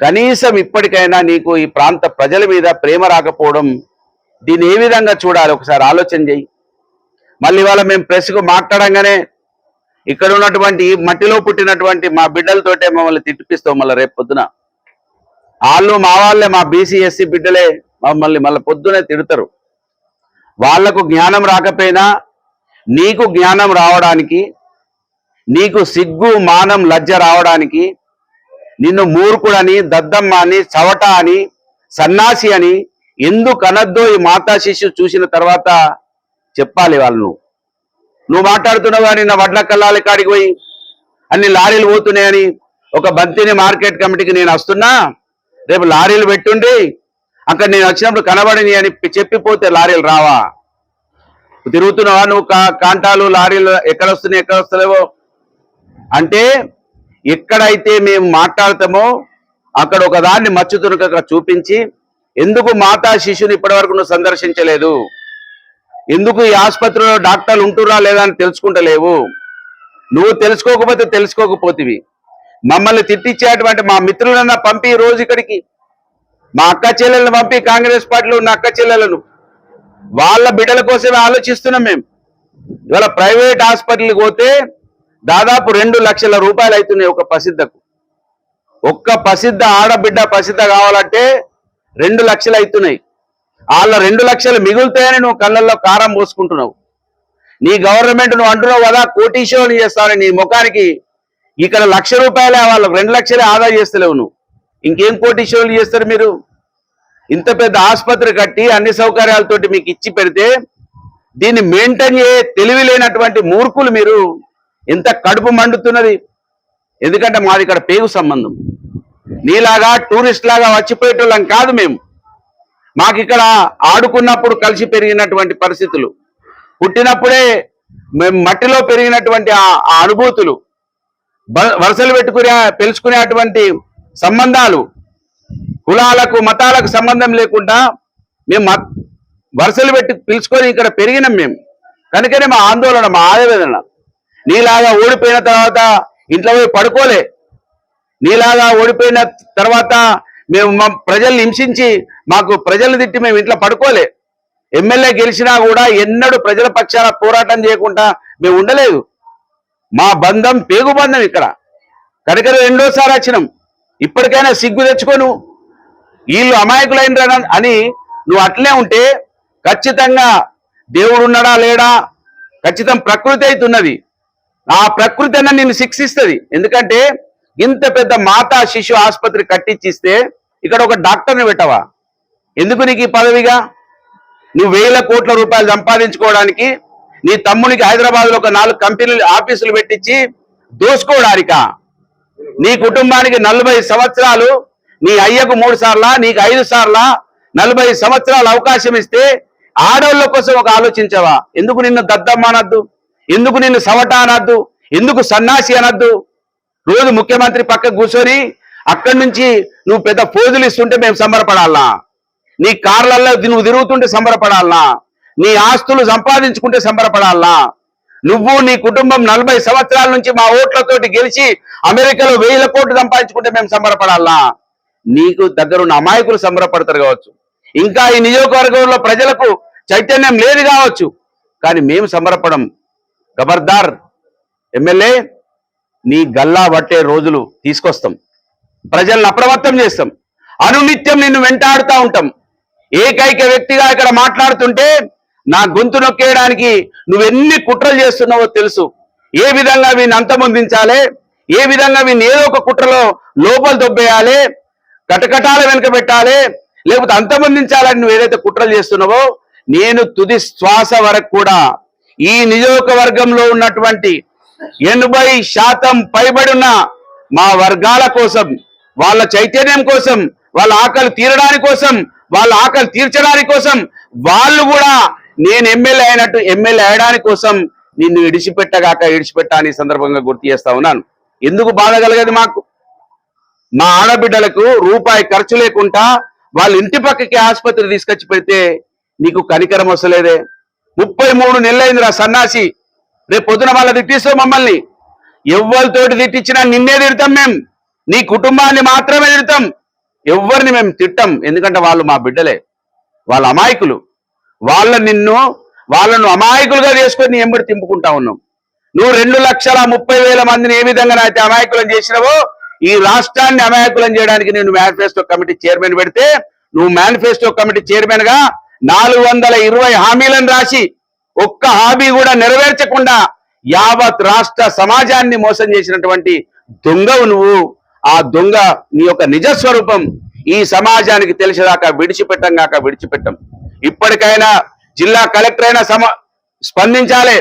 కనీసం ఇప్పటికైనా నీకు ఈ ప్రాంత ప్రజల మీద ప్రేమ రాకపోవడం, దీన్ని ఏ విధంగా చూడాలి ఒకసారి ఆలోచన చేయి. మళ్ళీ ఇవాళ మేము ప్రెస్కు మాట్లాడంగానే ఇక్కడ ఉన్నటువంటి మట్టిలో పుట్టినటువంటి మా బిడ్డలతోటే మమ్మల్ని తిట్టిపిస్తాం. మళ్ళీ రేపు పొద్దున వాళ్ళు మా వాళ్ళే, మా బీసీ ఎస్సీ బిడ్డలే మమ్మల్ని మళ్ళీ పొద్దునే తిడతారు. వాళ్లకు జ్ఞానం రాకపోయినా నీకు జ్ఞానం రావడానికి, నీకు సిగ్గు మానం లజ్జ రావడానికి, నిన్ను మూర్ఖుడని, దద్దమ్మ అని, చవట అని, సన్నాసి అని ఎందుకు అనద్దో ఈ మాతా శిశువు చూసిన తర్వాత చెప్పాలి వాళ్ళు. నువ్వు మాట్లాడుతున్నావు కానీ నా వడ్ల కల్లాలి కాడికి పోయి అన్ని లారీలు పోతున్నాయని ఒక బంతిని మార్కెట్ కమిటీకి నేను వస్తున్నా, రేపు లారీలు పెట్టుండి అక్కడ నేను వచ్చినప్పుడు కనబడిని అని చెప్పిపోతే లారీలు రావా? తిరుగుతున్నావా నువ్వు? కాంటాలు లారీలు ఎక్కడ వస్తున్నాయి ఎక్కడ వస్తలేవో అంటే ఎక్కడైతే మేము మాట్లాడతామో అక్కడ ఒక దాన్ని మచ్చుతునక చూపించి ఎందుకు మాతా శిశువుని ఇప్పటి వరకు నువ్వు సందర్శించలేదు, ఎందుకు ఈ ఆసుపత్రిలో డాక్టర్లు ఉంటురా లేదా అని తెలుసుకుంటలేవు. నువ్వు తెలుసుకోకపోతివి. మమ్మల్ని తిట్టించేటువంటి మా మిత్రులన్నా పంపి రోజు ఇక్కడికి, మా అక్క చెల్లెలను పంపి, కాంగ్రెస్ పార్టీలో ఉన్న అక్క చెల్లెలను, వాళ్ళ బిడ్డల కోసమే ఆలోచిస్తున్నాం మేము. ఇవాళ ప్రైవేట్ హాస్పిటల్కి పోతే దాదాపు 2 లక్షల రూపాయలు అవుతున్నాయి ఒక పసిద్ధకు. ఒక్క పసిద్ధ ఆడబిడ్డ పసిద్ధ కావాలంటే 2 లక్షలు అవుతున్నాయి. వాళ్ళ 2 లక్షలు మిగులుతాయని నువ్వు కళ్ళల్లో కారం పోసుకుంటున్నావు. నీ గవర్నమెంట్ నువ్వు అంటున్నావు కదా కోటీశ్వరుని చేస్తావని, నీ ముఖానికి ఇక్కడ 1 లక్ష రూపాయలే వాళ్ళకు 2 లక్షలే ఆదా చేస్తలేవు నువ్వు. ఇంకేం కోటీశ్వరులు చేస్తారు మీరు? ఇంత పెద్ద ఆసుపత్రి కట్టి అన్ని సౌకర్యాలతోటి మీకు ఇచ్చి పెడితే దీన్ని మెయింటైన్ తెలివి లేనటువంటి మూర్ఖులు మీరు. ఎంత కడుపు మండుతున్నది. ఎందుకంటే మాది ఇక్కడ పేగు సంబంధం. నీలాగా టూరిస్ట్ లాగా వచ్చిపోయేటోళ్ళం కాదు మేము. మాకు ఇక్కడ ఆడుకున్నప్పుడు కలిసి పెరిగినటువంటి పరిస్థితులు, పుట్టినప్పుడే మేము మట్టిలో పెరిగినటువంటి ఆ అనుభూతులు, వరుసలు పెంచుకునేటువంటి సంబంధాలు, కులాలకు మతాలకు సంబంధం లేకుండా మేము వరుసలు పిలుచుకొని ఇక్కడ పెరిగినాం మేము. కనుకనే మా ఆందోళన, మా ఆవేదన. నీలాగా ఓడిపోయిన తర్వాత ఇంట్లో పోయి పడుకోలే. నీలాగా ఓడిపోయిన తర్వాత మేము మా ప్రజల్ని హింసించి మాకు ప్రజలు తిట్టి మేము ఇంట్లో పడుకోలే. ఎమ్మెల్యే గెలిచినా కూడా ఎన్నడూ ప్రజల పక్షాన పోరాటం చేయకుండా మేము ఉండలేదు. మా బంధం పేగు బంధం ఇక్కడ. కనుక 2వ సారి వచ్చినాం. ఇప్పటికైనా సిగ్గు తెచ్చుకోను. వీళ్ళు అమాయకులైన అని నువ్వు అట్లే ఉంటే ఖచ్చితంగా దేవుడు ఉన్నాడా లేడా, ఖచ్చితం ప్రకృతి అవుతున్నది. ఆ ప్రకృతి అన్న నిన్ను శిక్షిస్తుంది. ఎందుకంటే ఇంత పెద్ద మాతా శిశు ఆసుపత్రి కట్టించిస్తే ఇక్కడ ఒక డాక్టర్ని పెట్టవా? ఎందుకు నీకు ఈ పదవిగా? నువ్వు 1000 కోట్ల రూపాయలు సంపాదించుకోవడానికి, నీ తమ్మునికి హైదరాబాద్లో ఒక 4 కంపెనీలు ఆఫీసులు పెట్టించి దోసుకోవడానికా? నీ కుటుంబానికి 40 సంవత్సరాలు, నీ అయ్యకు 3 సార్లా, నీకు 5 సార్లా 40 సంవత్సరాలు అవకాశం ఇస్తే ఆడవాళ్ళ కోసం ఒక ఆలోచించవా? ఎందుకు నిన్ను దద్దమ్మ అనద్దు? ఎందుకు నిన్ను సవట అనద్దు? ఎందుకు సన్నాసి అనద్దు? రోజు ముఖ్యమంత్రి పక్క కూర్చొని అక్కడి నుంచి నువ్వు పెద్ద ఫోజులు ఇస్తుంటే మేము సంబరపడాలనా? నీ కార్లలో నువ్వు తిరుగుతుంటే సంబరపడాలనా? నీ ఆస్తులు సంపాదించుకుంటే సంబరపడాలనా? నువ్వు నీ కుటుంబం 40 సంవత్సరాల నుంచి మా ఓట్లతోటి గెలిచి అమెరికాలో 1000 కోట్లు సంపాదించుకుంటే మేము సంబరపడాలనా? నీకు దగ్గరున్న అమాయకులు సంబరపడతారు కావచ్చు, ఇంకా ఈ నియోజకవర్గంలో ప్రజలకు చైతన్యం లేదు కావచ్చు, కానీ మేము సంబరపడం. ఖబర్దార్ ఎమ్మెల్యే, నీ గల్లా పట్టే రోజులు తీసుకొస్తాం. ప్రజలను అప్రమత్తం చేస్తాం. అనునిత్యం నిన్ను వెంటాడుతూ ఉంటాం. ఏకైక వ్యక్తిగా ఇక్కడ మాట్లాడుతుంటే నా గొంతు నొక్కేయడానికి నువ్వెన్ని కుట్రలు చేస్తున్నావో తెలుసు. ఏ విధంగా వీడిని అంతమొందించాలి, ఏ విధంగా వీడిని ఏదో ఒక కుట్రలో లోపల దొబ్బేయాలి, కటకటాల వెనుక పెట్టాలి, లేకపోతే అంతమొందించాలని నువ్వు ఏదైతే కుట్రలు చేస్తున్నావో, నేను తుది శ్వాస వరకు కూడా ఈ నియోజకవర్గంలో ఉన్నటువంటి 80% పైబడి ఉన్న మా వర్గాల కోసం, వాళ్ళ చైతన్యం కోసం, వాళ్ళ ఆకలి తీరడానికి కోసం, వాళ్ళ ఆకలి తీర్చడానికి కోసం, వాళ్ళు కూడా నేను ఎమ్మెల్యే అయినట్టు ఎమ్మెల్యే అయ్యడానికి కోసం నిన్ను ఇడిచిపెట్టా అని సందర్భంగా గుర్తు చేస్తా ఉన్నాను. ఎందుకు బాధ కలిగేది మాకు? మా ఆడబిడ్డలకు రూపాయి ఖర్చు లేకుండా వాళ్ళ ఇంటి పక్కకి ఆసుపత్రి తీసుకొచ్చి పెడితే నీకు కనికరం వస్తలేదే? 33 నెలలైందిరా సన్నాసి. రేపు పొద్దున వాళ్ళ తిట్టిస్తావు మమ్మల్ని. ఎవరితోటి తిట్టించినా నిన్నే తిడతాం మేము. నీ కుటుంబాన్ని మాత్రమే తిడతాం, ఎవరిని మేము తిట్టాం. ఎందుకంటే వాళ్ళు మా బిడ్డలే, వాళ్ళ అమాయకులు. వాళ్ళను అమాయకులుగా చేసుకొని నీ ఎంబడి తింపుకుంటా ఉన్నాం. నువ్వు 2,30,000 మందిని ఏ విధంగా అయితే అమాయకులను చేసినావో, ఈ రాష్ట్రాన్ని అమాయకులను చేయడానికి నేను మేనిఫెస్టో కమిటీ చైర్మన్ పెడితే, నువ్వు మేనిఫెస్టో కమిటీ చైర్మన్ గా 420 హామీలను రాసి ఒక్క హామీ కూడా నెరవేర్చకుండా యావత్ రాష్ట్ర సమాజాన్ని మోసం చేసినటువంటి దొంగవు నువ్వు. ఆ దొంగ నీ యొక్క నిజస్వరూపం ఈ సమాజానికి తెలిసేదాకా విడిచిపెట్టం. ఇప్పటికైనా జిల్లా కలెక్టర్ అయినా స్పందించాలి.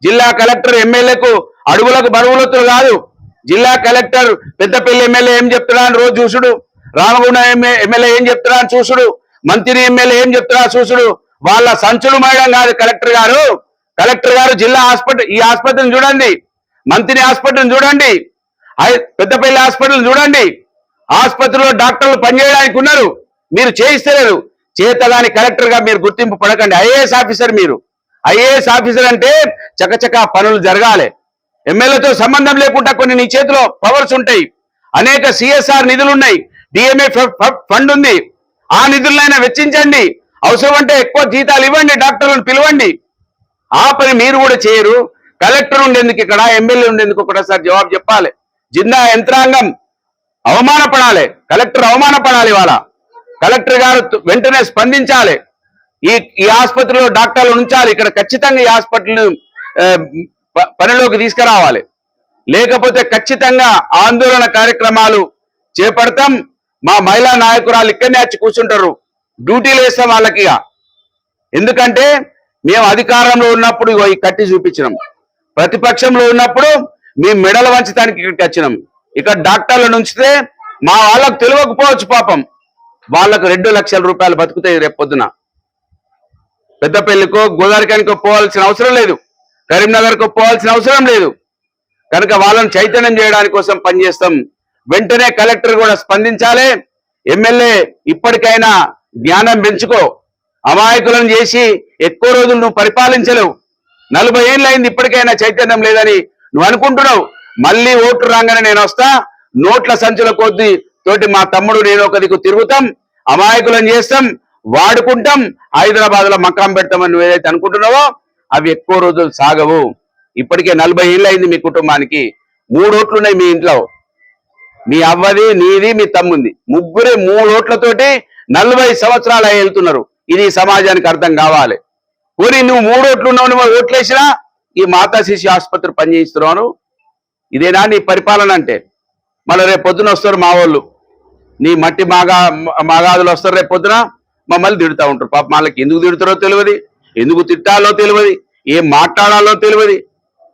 జిల్లా కలెక్టర్ ఎమ్మెల్యేకు అడుగులకు బరువులొత్తులు కాదు. జిల్లా కలెక్టర్ పెద్దపల్లి ఎమ్మెల్యే ఏం చెప్తున్నా అని రోజు చూసుడు, రామగుండం ఎమ్మెల్యే ఏం చెప్తున్నా అని చూసుడు, మంత్రి ఎమ్మెల్యే ఏం చెప్తున్నా చూసుడు. వాళ్ళ సంచులు మేయడం కాదు కలెక్టర్ గారు జిల్లా హాస్పిటల్, ఈ ఆసుపత్రిని చూడండి, మంత్రి హాస్పిటల్ని చూడండి, పెద్దపల్లి హాస్పిటల్ చూడండి. ఆసుపత్రిలో డాక్టర్లు పనిచేయడానికి ఉన్నారు, మీరు చేయిస్తలేరు. చేతగాని కలెక్టర్ గా మీరు గుర్తింపు పడకండి. ఐఏఎస్ ఆఫీసర్ మీరు. ఐఏఎస్ ఆఫీసర్ అంటే చకచకా పనులు జరగాలి. ఎమ్మెల్యేతో సంబంధం లేకుండా కొన్ని నీ చేతిలో పవర్స్ ఉంటాయి. అనేక సిఎస్ఆర్ నిధులు ఉన్నాయి, డిఎంఏ ఫండ్ ఉంది. ఆ నిధులైనా వెచ్చించండి. అవసరం అంటే ఎక్కువ జీతాలు ఇవ్వండి, డాక్టర్లను పిలవండి. ఆ పని మీరు కూడా చేయరు. కలెక్టర్ ఉండేందుకు ఇక్కడ, ఎమ్మెల్యే ఉండేందుకు ఒకటేసారి జవాబు చెప్పాలి. జిల్లా యంత్రాంగం అవమానపడాలి, కలెక్టర్ అవమానపడాలి. ఇవాళ కలెక్టర్ గారు వెంటనే స్పందించాలి. ఈ ఆసుపత్రిలో డాక్టర్లు ఉంచాలి. ఇక్కడ ఖచ్చితంగా ఈ హాస్పిటల్ పనిలోకి తీసుకురావాలి. లేకపోతే ఖచ్చితంగా ఆందోళన కార్యక్రమాలు చేపడతాం. మా మహిళా నాయకురాలు ఇక్కడనే వచ్చి కూర్చుంటారు, డ్యూటీలు వేస్తాం వాళ్ళకి. ఎందుకంటే మేము అధికారంలో ఉన్నప్పుడు ఈ కట్టి చూపించినాం, ప్రతిపక్షంలో ఉన్నప్పుడు మేము మెడలు వంచడానికి ఇక్కడికి వచ్చినాం. ఇక్కడ డాక్టర్లను ఉంచితే మా వాళ్ళకు తెలియకపోవచ్చు, పాపం వాళ్ళకు 2 లక్షల రూపాయలు బతుకుతాయి రేపు పొద్దున. పెద్దపల్లికో గోదావరికానికో పోవాల్సిన అవసరం లేదు, కరీంనగర్కో పోవాల్సిన అవసరం లేదు. కనుక వాళ్ళని చైతన్యం చేయడానికి కోసం పనిచేస్తాం. వెంటనే కలెక్టర్ కూడా స్పందించాలి. ఎమ్మెల్యే ఇప్పటికైనా జ్ఞానం పెంచుకో. అమాయకులను చేసి ఎక్కువ రోజులు నువ్వు పరిపాలించలేవు. 40 ఏళ్ళు అయింది, ఇప్పటికైనా చైతన్యం లేదని నువ్వు అనుకుంటున్నావు. మళ్ళీ ఓట్లు రాగానే నేను వస్తా, నోట్ల సంచుల కొద్ది తోటి మా తమ్ముడు నేను ఒక దిక్కు తిరుగుతాం, అమాయకులను చేస్తాం, వాడుకుంటాం, హైదరాబాద్ లో మకాం పెడతామని నువ్వు ఏదైతే అనుకుంటున్నావో అవి ఎక్కువ రోజులు సాగవు. ఇప్పటికే 40 ఏళ్ళు అయింది మీ కుటుంబానికి. 3 ఓట్లు ఉన్నాయి మీ ఇంట్లో, మీ అవ్వది, నీది, మీ తమ్ముంది. ముగ్గురే 3 ఓట్లతోటి 40 సంవత్సరాలు వెళ్తున్నారు. ఇది సమాజానికి అర్థం కావాలి. పోనీ నువ్వు 3 ఓట్లు ఉన్నావు, నువ్వు ఓట్లేసినా ఈ మాతా శిశు ఆసుపత్రి పనిచేస్తున్నావు. ఇదేనా నీ పరిపాలన అంటే? మళ్ళీ రేపు పొద్దున వస్తారు మా వాళ్ళు, నీ మట్టి మాగాదులు వస్తారు రేపు పొద్దున మమ్మల్ని తిడుతూ ఉంటారు. పాప వాళ్ళకి ఎందుకు తిడుతారో తెలియదు, ఎందుకు తిట్టాలో తెలియదు, ఏం మాట్లాడాలో తెలియదు,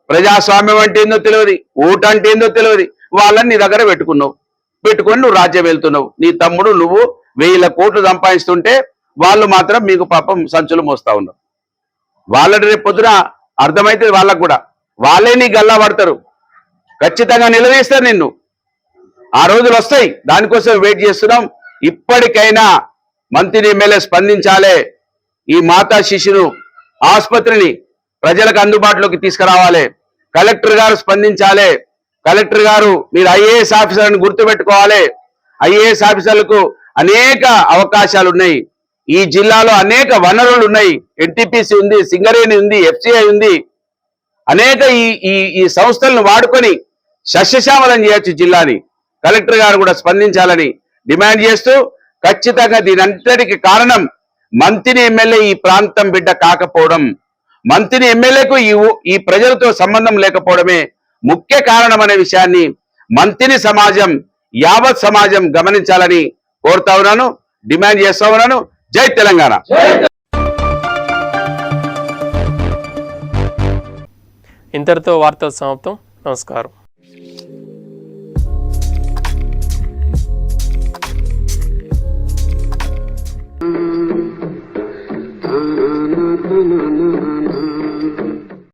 ప్రజాస్వామ్యం అంటే ఏందో తెలియదు, ఓటు అంటే ఏందో తెలియదు. వాళ్ళని నీ దగ్గర పెట్టుకొని నువ్వు రాజ్యం వెళ్తున్నావు. నీ తమ్ముడు నువ్వు 1000 కోట్లు సంపాదిస్తుంటే వాళ్ళు మాత్రం మీకు పాపం సంచులు మోస్తా ఉన్నారు. వాళ్ళని రేపు పొద్దున అర్థమైతే వాళ్ళకు కూడా వాళ్ళే నీ గల్లా పడతారు, ఖచ్చితంగా నిలదీస్తారు నిన్ను. ఆ రోజులు వస్తాయి, దానికోసం వెయిట్ చేస్తున్నాం. ఇప్పటికైనా మంత్రి ఎమ్మెల్యే స్పందించాలి. ఈ మాతా శిశును ఆసుపత్రిని ప్రజలకు అందుబాటులోకి తీసుకురావాలి. కలెక్టర్ గారు స్పందించాలి. కలెక్టర్ గారు మీరు ఐఏఎస్ ఆఫీసర్ని గుర్తుపెట్టుకోవాలి. ఐఏఎస్ ఆఫీసర్లకు అనేక అవకాశాలు ఉన్నాయి. ఈ జిల్లాలో అనేక వనరులు ఉన్నాయి. ఎన్టీపీసీ ఉంది, సింగరేణి ఉంది, ఎఫ్సిఐ ఉంది. అనేక ఈ సంస్థలను వాడుకొని సస్యశ్యామలం చేయొచ్చు జిల్లాని. కలెక్టర్ గారు కూడా స్పందించాలని డిమాండ్ చేస్తూ, ఖచ్చితంగా దీనంతటికి కారణం మంత్రి ఎమ్మెల్యే ఈ ప్రాంతం బిడ్డ కాకపోవడం, మంత్రి ఎమ్మెల్యేకు ఈ ప్రజలతో సంబంధం లేకపోవడమే ముఖ్య కారణం అనే విషయాన్ని మంత్రి సమాజం, యావత్ సమాజం గమనించాలని కోరుతా ఉన్నాను, డిమాండ్ చేస్తా ఉన్నాను. జై తెలంగాణ. ఇంతటితో వార్తలు సమాప్తం. నమస్కారం.